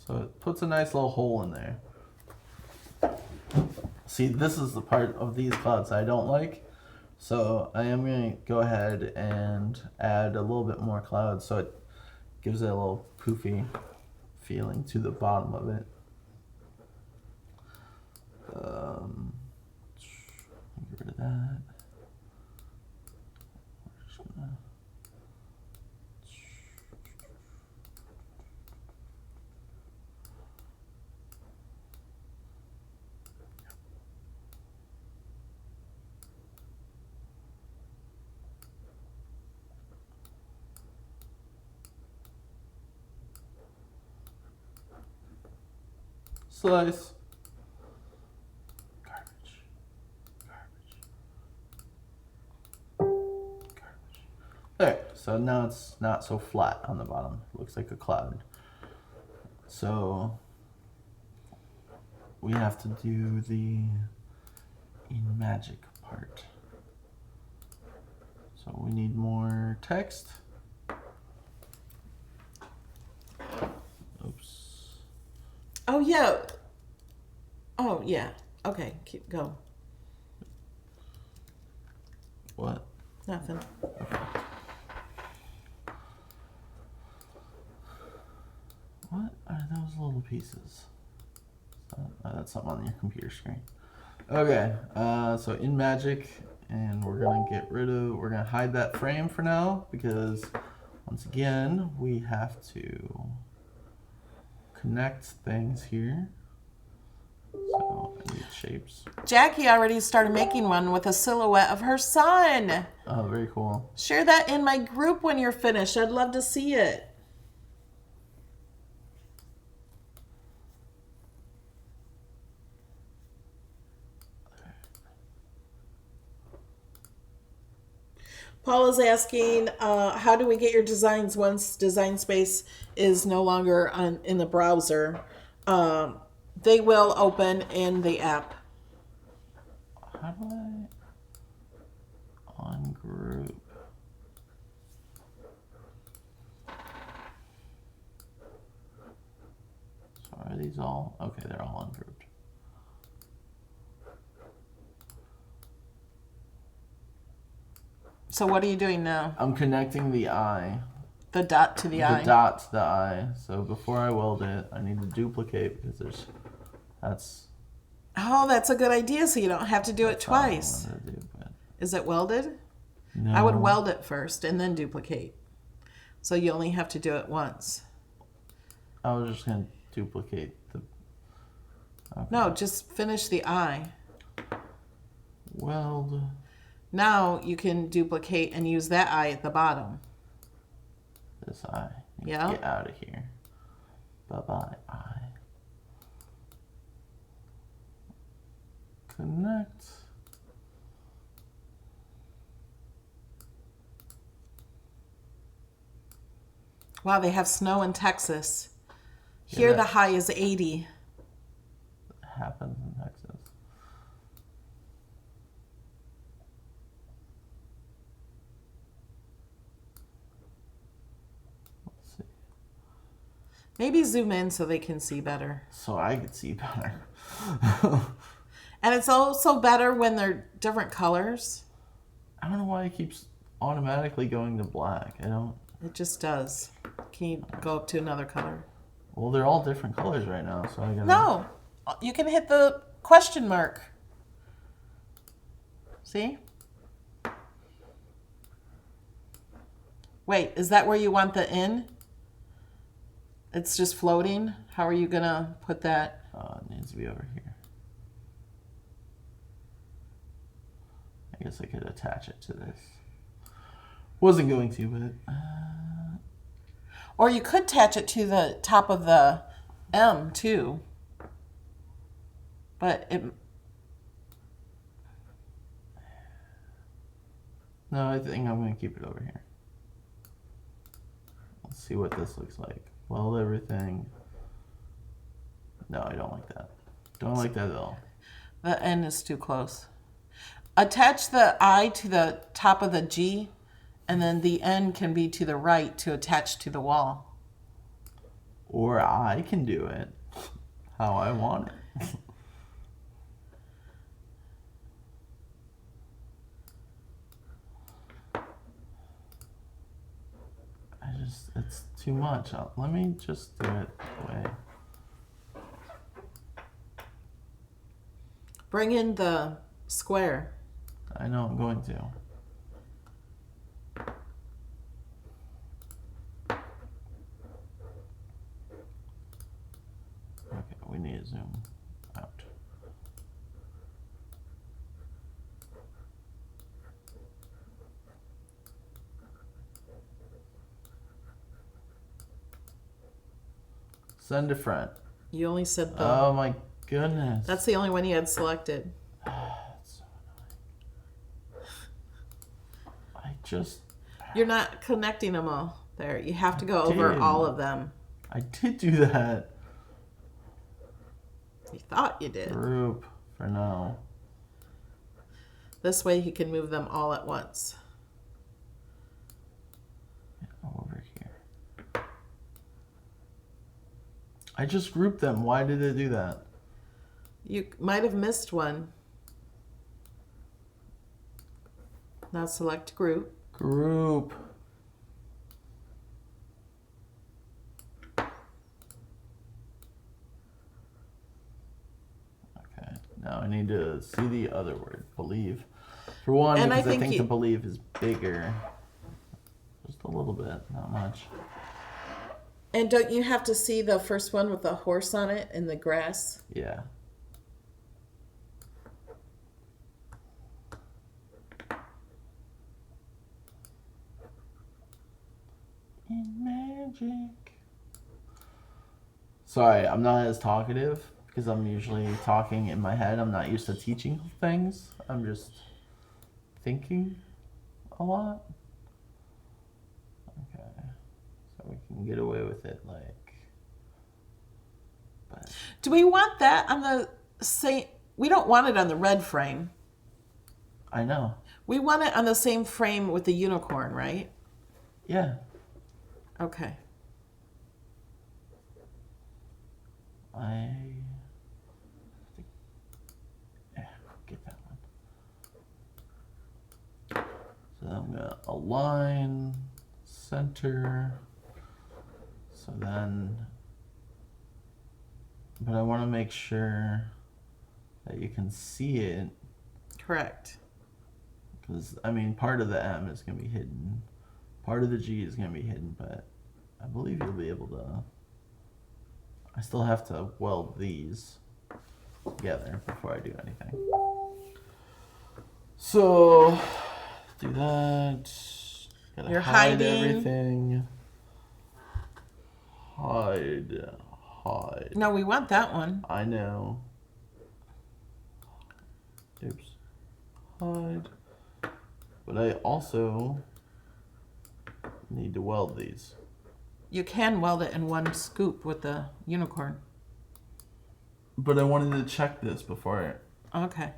So it puts a nice little hole in there. See, this is the part of these clouds I don't like. So I am going to go ahead and add a little bit more clouds so it gives it a little poofy feeling to the bottom of it. Get rid of that. We're just gonna... Slice. Garbage. Garbage. There. So now it's not so flat on the bottom. Looks like a cloud. So we have to do the in magic part. So we need more text. Oops. Oh yeah. Oh yeah. Okay. Go. What? Nothing. What are those little pieces? That's something on your computer screen. Okay, so in Magic, and we're gonna hide that frame for now because once again we have to connect things here. So I need shapes. Jackie already started making one with a silhouette of her son. Oh, very cool. Share that in my group when you're finished. I'd love to see it. Paul is asking, how do we get your designs once Design Space is no longer in the browser? They will open in the app. How do I ungroup? So are these all? Okay, they're all ungrouped. So what are you doing now? I'm connecting the eye. The dot to the eye? The dot to the eye. So before I weld it, I need to duplicate because that's... Oh, that's a good idea, so you don't have to do it twice. What I wanted to do, but Is it welded? no. I would weld it first and then duplicate. So you only have to do it once. I was just going to duplicate the... Okay. No, just finish the eye. Weld. Now you can duplicate and use that eye at the bottom. This eye. Yeah. Get out of here. Bye-bye, eye. Connect. Wow, they have snow in Texas. Here Yeah, the high is 80. It happens in Texas. Let's see. Maybe zoom in so they can see better. So I could see better. And it's also better when they're different colors. I don't know why it keeps automatically going to black. I don't... It just does. Can you go up to another color? Well, they're all different colors right now, so I gotta... No, you can hit the question mark. See? Wait, is that where you want the in? It's just floating? How are you gonna put that? It needs to be over here. I guess I could attach it to this. Wasn't going to, but... Or you could attach it to the top of the M too. But it... No, I think I'm going to keep it over here. Let's see what this looks like. Weld everything. No, I don't like that. Don't like that at all. The N is too close. Attach the I to the top of the G, and then the N can be to the right to attach to the wall. Or I can do it how I want it. It's too much. Let me just do it the way. Bring in the square. I know I'm going to. Okay, we need to zoom out. Send to front. You only said the... Oh my goodness. That's the only one you had selected. That's so annoying. You're not connecting them all there. You have to go over did. all of them. I did do that. You thought you did. Group for now. This way he can move them all at once. Over here. I just grouped them. Why did it do that? You might have missed one. Now select group. Group. Okay. Now I need to see the other word, believe. For one, And because I think the you- believe is bigger. Just a little bit, not much. And don't you have to see the first one with the horse on it in the grass? Yeah. In magic. Sorry, I'm not as talkative because I'm usually talking in my head. I'm not used to teaching things. I'm just thinking a lot. Okay. So we can get away with it like. But Do we want that on the same? We don't want it on the red frame. I know. We want it on the same frame with the unicorn, right? Yeah. Okay. Yeah, get that one. So I'm gonna align, center. So then, but I want to make sure that you can see it, Correct. because I mean, part of the M is gonna be hidden, part of the G is gonna be hidden, but I believe you'll be able to. I still have to weld these together before I do anything. So, do that. Gotta You're hide hiding. everything. Hide. No, we want that one. I know. Oops. Hide. But I also need to weld these. You can weld it in one scoop with the unicorn. But I wanted to check this before Okay.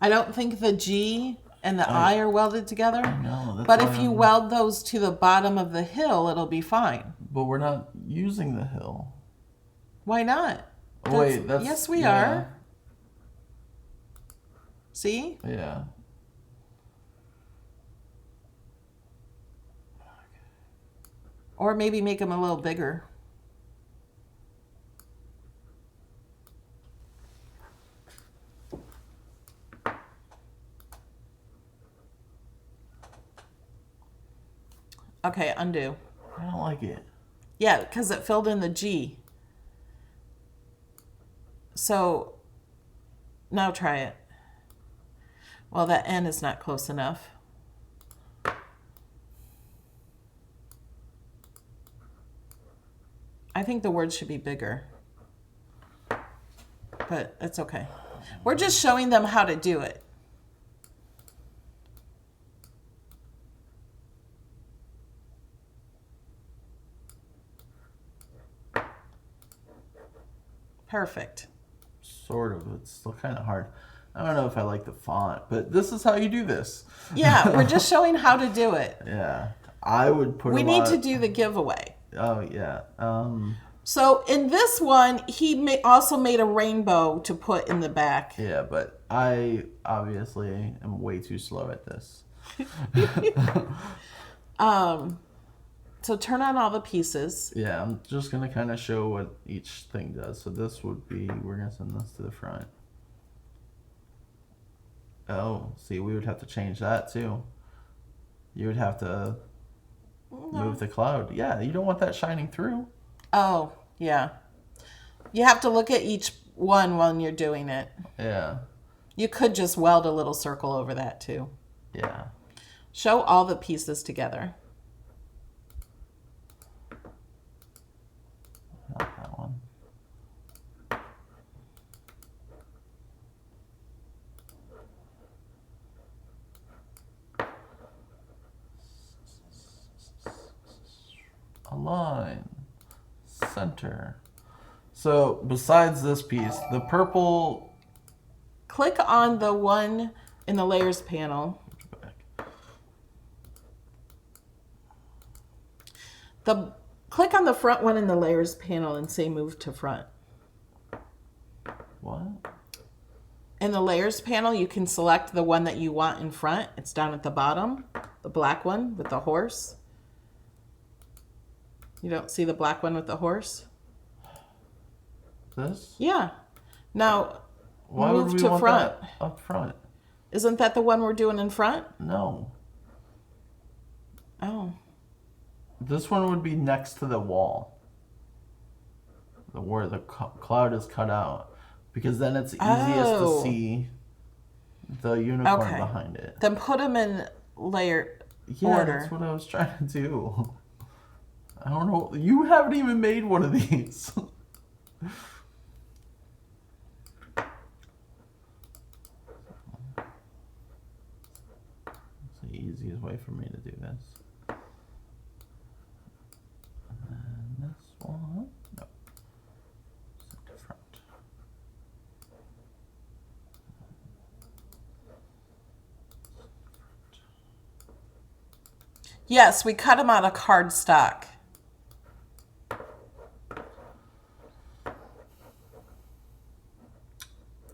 I don't think the G and the I are welded together. No, that's But why if you I'm- weld those to the bottom of the hill, it'll be fine. But we're not using the hill. Why not? Oh, wait, that's... Yes, we yeah. are. See? Yeah. Or maybe make them a little bigger. Okay, undo. I don't like it. Yeah, because it filled in the G. So now try it. Well, that N is not close enough. I think the word should be bigger. But it's okay. We're just showing them how to do it. Perfect. Sort of. It's still kind of hard. I don't know if I like the font, but this is how you do this. Yeah, we're just showing how to do it. Yeah. I would put We a need lot... to do the giveaway. Oh, yeah. So in this one, he also made a rainbow to put in the back. Yeah, but I obviously am way too slow at this. So turn on all the pieces. Yeah, I'm just going to kind of show what each thing does. So this would be, we're going to send this to the front. Oh, see, we would have to change that too. You would have to move the cloud. Yeah, you don't want that shining through. Oh, yeah. You have to look at each one when you're doing it. Yeah, You could just weld a little circle over that too. yeah. Show all the pieces together. Not that one. Align. Center. So besides this piece, the purple... Click on the one in the layers panel. Click on the front one in the layers panel and say move to front. What? In the layers panel, you can select the one that you want in front. It's down at the bottom, the black one with the horse. You don't see the black one with the horse? This? Yeah. Now, Why move would we to want front. that up front? Isn't that the one we're doing in front? No. Oh. This one would be next to the wall. Where the cloud is cut out. Because then it's easiest to see the unicorn behind it. Then put them in layer order. That's what I was trying to do. I don't know. You haven't even made one of these. It's the easiest way for me to do this. And then this one. No. Center front. Yes, we cut them out of cardstock.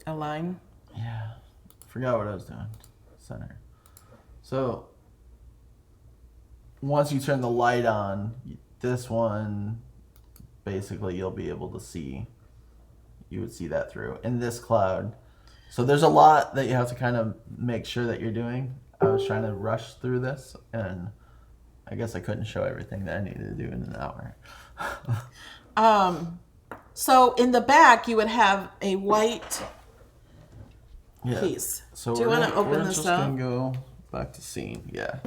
Align. Yeah. Forgot what I was doing. Center. So, once you turn the light on, this one, basically you'll be able to see. You would see that through. In this cloud. So there's a lot that you have to kind of make sure that you're doing. I was trying to rush through this, and I guess I couldn't show everything that I needed to do in an hour. So in the back, you would have a white piece. So do you want to open we're this just up? gonna go back to scene. Yeah.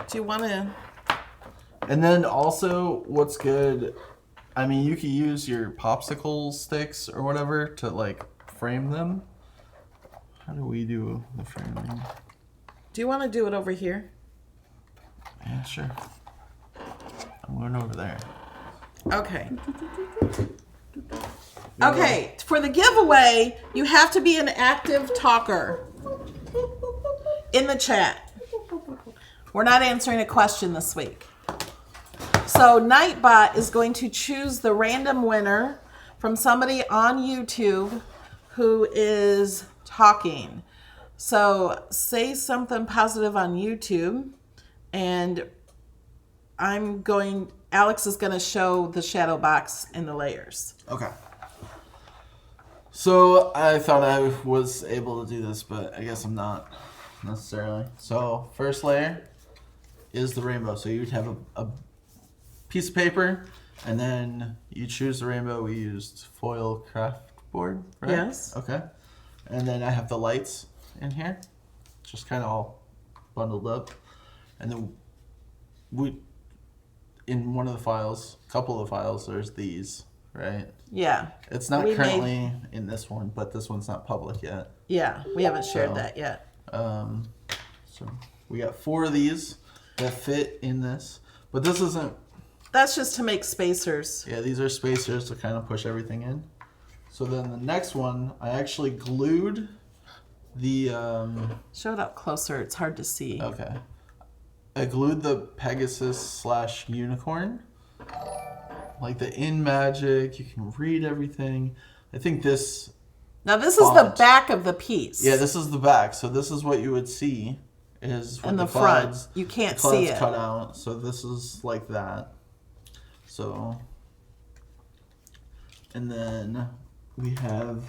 Do you want to? And then also, what's good? I mean, you could use your popsicle sticks or whatever to like frame them. How do we do the framing? Do you want to do it over here? Yeah, sure. I'm going over there. Okay. Okay, for the giveaway, you have to be an active talker in the chat. We're not answering a question this week. So Nightbot is going to choose the random winner from somebody on YouTube who is talking. So say something positive on YouTube, and Alex is going to show the shadow box and the layers. Okay. So I thought I was able to do this, but I guess I'm not necessarily. So first layer is the rainbow. So you'd have a piece of paper, and then you choose the rainbow. We used foil craft board, right? Yes. Okay. And then I have the lights in here, just kind of all bundled up. And then in one of the files, a couple of files, there's these, right? Yeah. It's not currently in this one, but this one's not public yet. Yeah, we haven't shared that yet. So we got 4 of these that fit in this, but this isn't. That's just to make spacers. Yeah, these are spacers to kind of push everything in. So then the next one, I actually glued the. Show it up closer. It's hard to see. Okay. I glued the Pegasus / unicorn. Like the in magic, you can read everything. I think this. Now this is the back of the piece. Yeah, this is the back. So this is what you would see. Is in the clouds, front. You can't the clouds see it. cut out. So this is like that. So. And then we have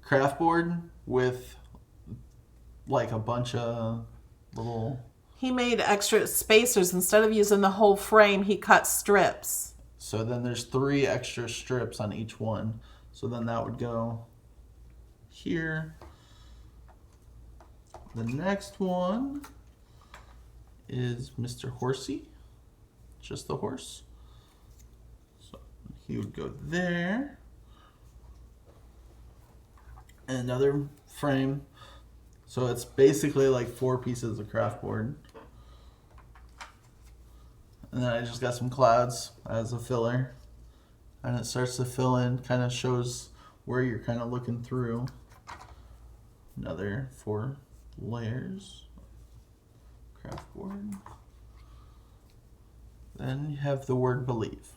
craft board with like a bunch of little. He made extra spacers. Instead of using the whole frame, he cut strips. So then there's 3 extra strips on each one. So then that would go here. The next one is Mr. Horsey. Just the horse. So he would go there. And another frame. So it's basically like 4 pieces of craft board. And then I just got some clouds as a filler. And it starts to fill in, kind of shows where you're kind of looking through. Another 4 layers. Craft board. Then you have the word believe.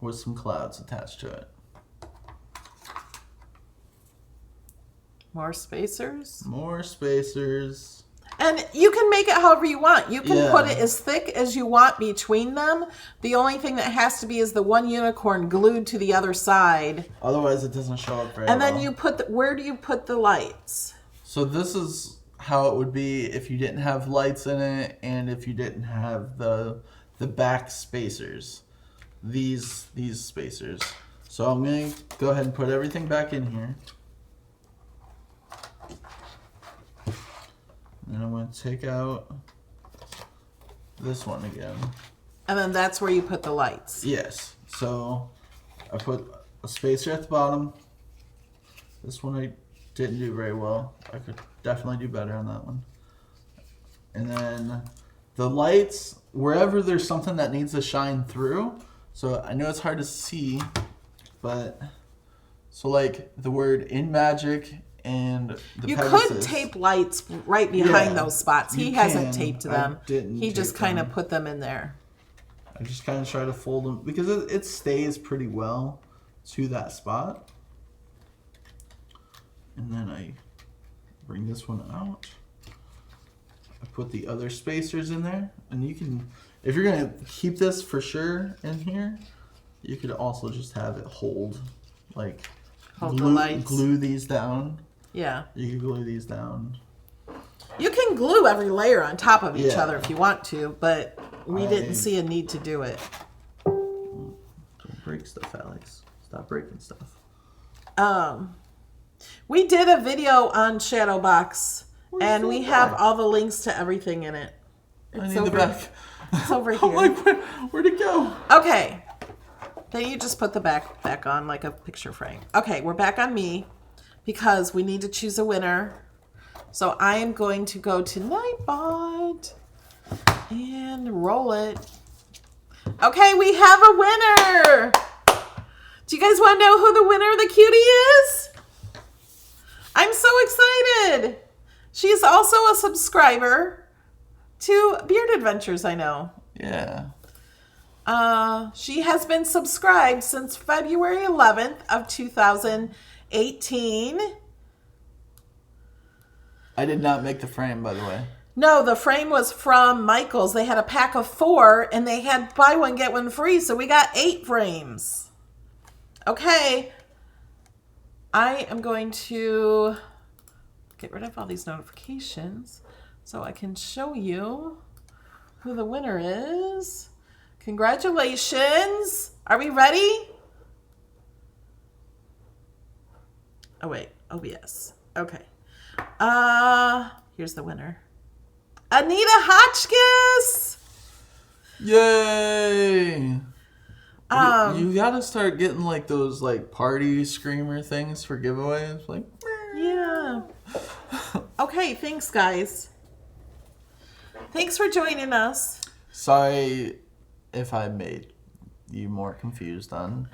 with some clouds attached to it. More spacers. More spacers. And you can make it however you want. You can Yeah. put it as thick as you want between them. The only thing that has to be is the one unicorn glued to the other side. Otherwise, it doesn't show up very And then well. you put where do you put the lights? So this is how it would be if you didn't have lights in it and if you didn't have the back spacers. These spacers. So I'm going to go ahead and put everything back in here. And I'm going to take out this one again. And then that's where you put the lights. Yes. So I put a spacer at the bottom. This one I didn't do very well. I could definitely do better on that one. And then the lights, wherever there's something that needs to shine through. So I know it's hard to see, but so like the word in magic and the You Pegasus. could tape lights right behind Yeah, those spots. He you hasn't can. taped I them. didn't He just tape kind of them. put them in there. I just kind of try to fold them because it stays pretty well to that spot. And then I bring this one out. I put the other spacers in there. And you can, if you're going to keep this for sure in here, you could also just have it hold. Like Hold the lights. glue these down. Yeah. You can glue these down. You can glue every layer on top of each Yeah. other if you want to, but we didn't see a need to do it. Don't break stuff, Alex. Stop breaking stuff. We did a video on Shadowbox, and we have back? all the links to everything in it. I need over- the back. It's over I'm here. like, where'd it go? Okay. Then you just put the back on like a picture frame. Okay, we're back on me because we need to choose a winner. So I am going to go to Nightbot and roll it. Okay, we have a winner. Do you guys want to know who the winner of the cutie is? I'm so excited. She's also a subscriber to Beard Adventures, I know. Yeah. She has been subscribed since February 11th of 2018. I did not make the frame, by the way. No, the frame was from Michael's. They had a pack of 4 and they had buy one, get one free. So we got 8 frames. Okay. I am going to get rid of all these notifications so I can show you who the winner is. Congratulations. Are we ready? Oh, wait. OBS. Okay. Here's the winner. Anita Hotchkiss. Yay! You gotta start getting like those like party screamer things for giveaways. Like, Yeah. Okay, thanks guys. Thanks for joining us. sorry if I made you more confused on.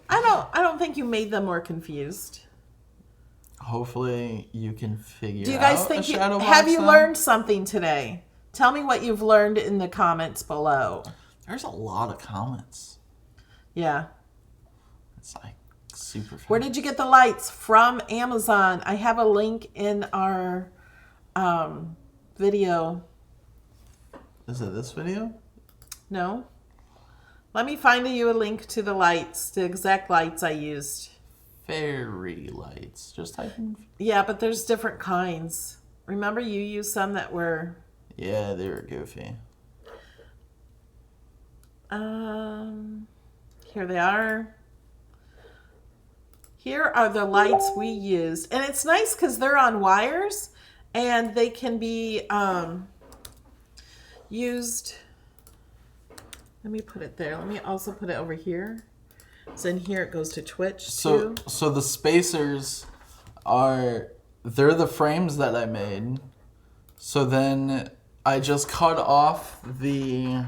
I don't think you made them more confused. Hopefully you can figure Do you guys out think a shadow have box you now. learned something today? Tell me what you've learned in the comments below. There's a lot of comments. Yeah. It's like super fast. Where did you get the lights? From Amazon. I have a link in our video. Is it this video? No? Let me find you a link to the lights, the exact lights I used. Fairy lights. Just type in. Yeah, but there's different kinds. Remember you used some that were... Yeah, they were goofy. Here they are. Here are the lights we used. And it's nice because they're on wires and they can be used. Let me put it there. Let me also put it over here. So in here it goes to Twitch too. So the spacers they're the frames that I made. So then I just cut off you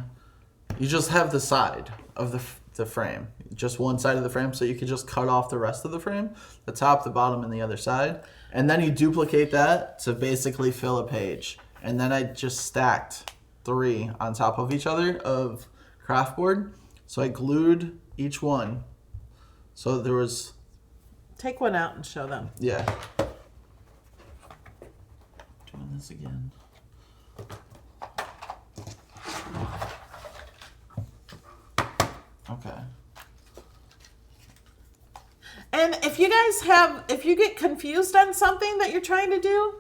just have the side of the frame, just one side of the frame, so you could just cut off the rest of the frame, the top, the bottom, and the other side. And then you duplicate that to basically fill a page. And then I just stacked 3 on top of each other of craft board. So I glued each one. So there was, Take one out and show them. yeah. Doing this again. Okay. And if you get confused on something that you're trying to do,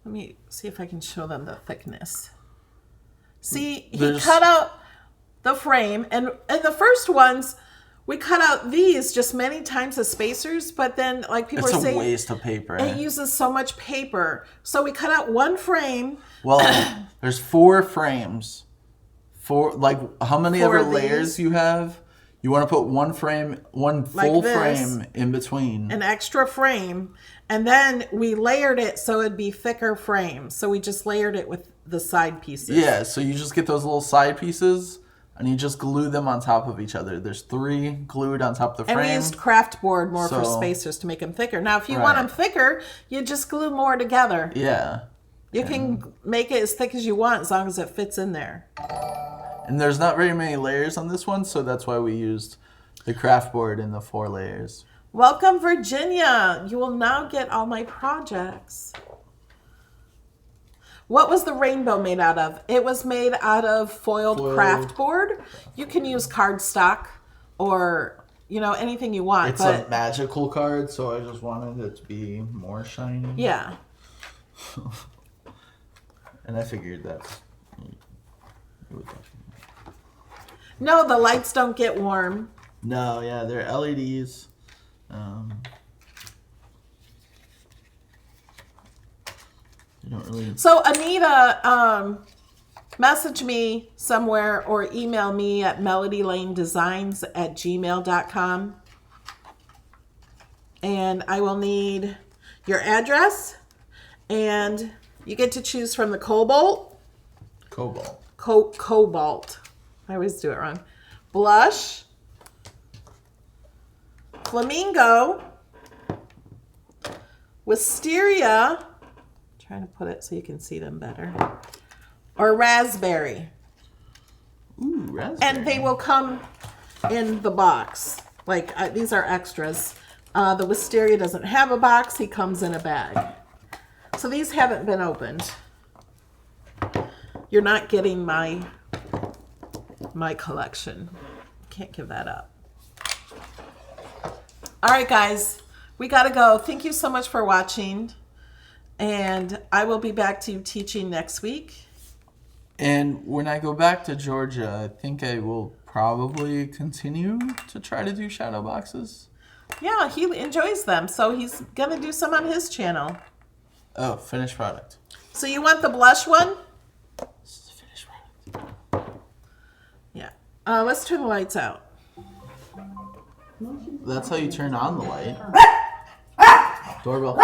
let me see if I can show them the thickness. See, he cut out the frame, and in the first ones, we cut out these just many times as spacers, but then like people are saying, it's a waste of paper. it uses so much paper. So we cut out one frame. Well, there's 4 frames. How many 4 ever of layers these. you have? You want to put one frame, one Like full this. frame in between. An extra frame, and then we layered it so it'd be thicker frame. So we just layered it with the side pieces. Yeah, so you just get those little side pieces and you just glue them on top of each other. There's 3 glued on top of the frame. And we used craft board more for So- spacers to make them thicker. Now, if you want Right. them thicker, you just glue more together. Yeah. You can make it as thick as you want as long as it fits in there. And there's not very many layers on this one, so that's why we used the craft board in the 4 layers. Welcome, Virginia. You will now get all my projects. What was the rainbow made out of? It was made out of foiled craft board. You can use cardstock or, anything you want. It's but a magical card, so I just wanted it to be more shiny. yeah. And I figured that it would definitely. No, the lights don't get warm. No, yeah, they're LEDs. They don't really. So Anita, message me somewhere or email me at melodylanedesigns@gmail.com. And I will need your address. And you get to choose from the cobalt. Cobalt. I always do it wrong. Blush. Flamingo. Wisteria. Trying to put it so you can see them better. Or raspberry. Ooh, raspberry. And they will come in the box. These are extras. The wisteria doesn't have a box. He comes in a bag. So these haven't been opened. You're not getting my collection. Can't give that up. All right, guys. We got to go. Thank you so much for watching. And I will be back to you teaching next week. And when I go back to Georgia, I think I will probably continue to try to do shadow boxes. Yeah, he enjoys them. So he's going to do some on his channel. Oh, finished product. So you want the blush one? This is the finished product. Yeah. Let's turn the lights out. That's how you turn on the light. Doorbell.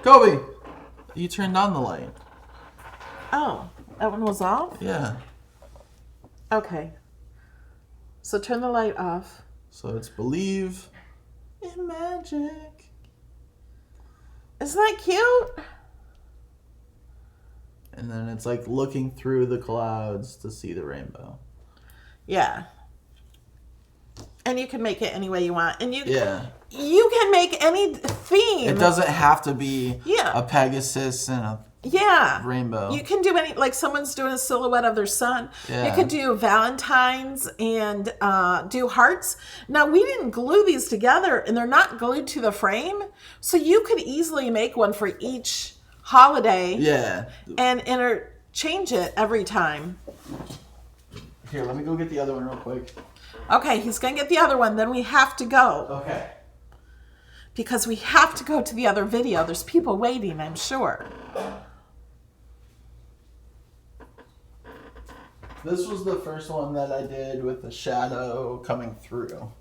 Kobe! You turned on the light. Oh, that one was off? Yeah. Okay. So turn the light off. So it's believe in magic. Isn't that cute? And then it's like looking through the clouds to see the rainbow. Yeah. And you can make it any way you want. And you can make any theme. It doesn't have to be Yeah. a Pegasus and a rainbow. You can do any, someone's doing a silhouette of their sun. Yeah. You could do Valentine's and do hearts. Now, we didn't glue these together, and they're not glued to the frame. So you could easily make one for each holiday. Yeah. And interchange it every time. Here, let me go get the other one real quick. Okay, he's going to get the other one. Then we have to go. Okay. Because we have to go to the other video. There's people waiting, I'm sure. This was the first one that I did with the shadow coming through.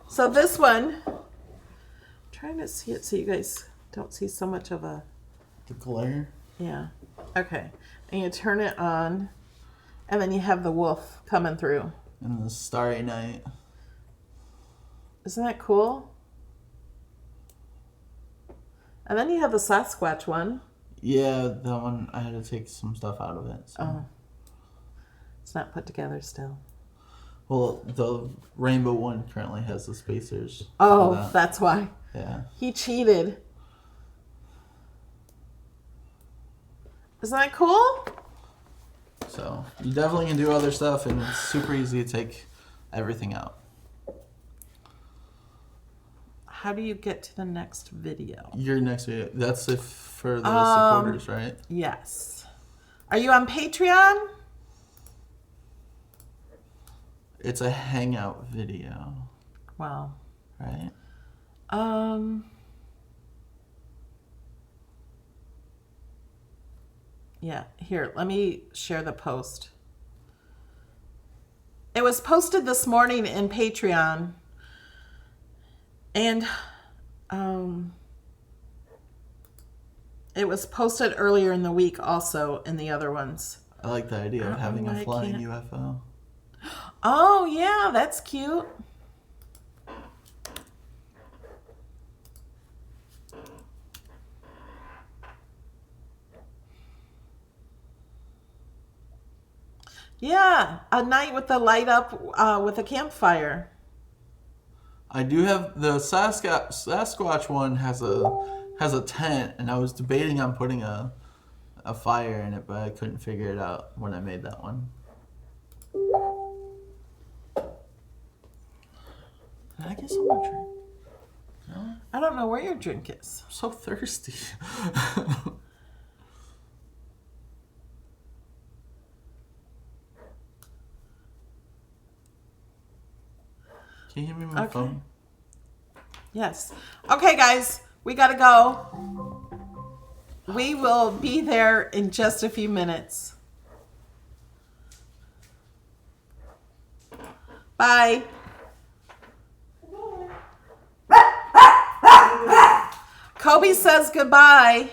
So this one, I'm trying to see it so you guys don't see so much of a... The glare? Yeah. Okay. And you turn it on, and then you have the wolf coming through. In the starry night. Isn't that cool? And then you have the Sasquatch one. Yeah, that one, I had to take some stuff out of it. So. Oh. It's not put together still. Well, the rainbow one currently has the spacers. for Oh, that. that's why. Yeah. He cheated. Isn't that cool? So you definitely can do other stuff, and it's super easy to take everything out. How do you get to the next video? Your next video, that's if for the supporters, right? Yes. Are you on Patreon? It's a hangout video, Wow. right? Yeah, here, let me share the post. It was posted this morning in Patreon. And it was posted earlier in the week also in the other ones. I like the idea of having why a I flying can't- UFO. Oh, yeah, that's cute. Yeah, a night with the light up with a campfire. I do have the Sasquatch one has a tent, and I was debating on putting a fire in it, but I couldn't figure it out when I made that one. I guess I'm gonna drink. No, I don't know where your drink is. I'm so thirsty. Can you hand me my Okay. phone? Yes. Okay, guys, we gotta go. We will be there in just a few minutes. Bye. Kobe says goodbye.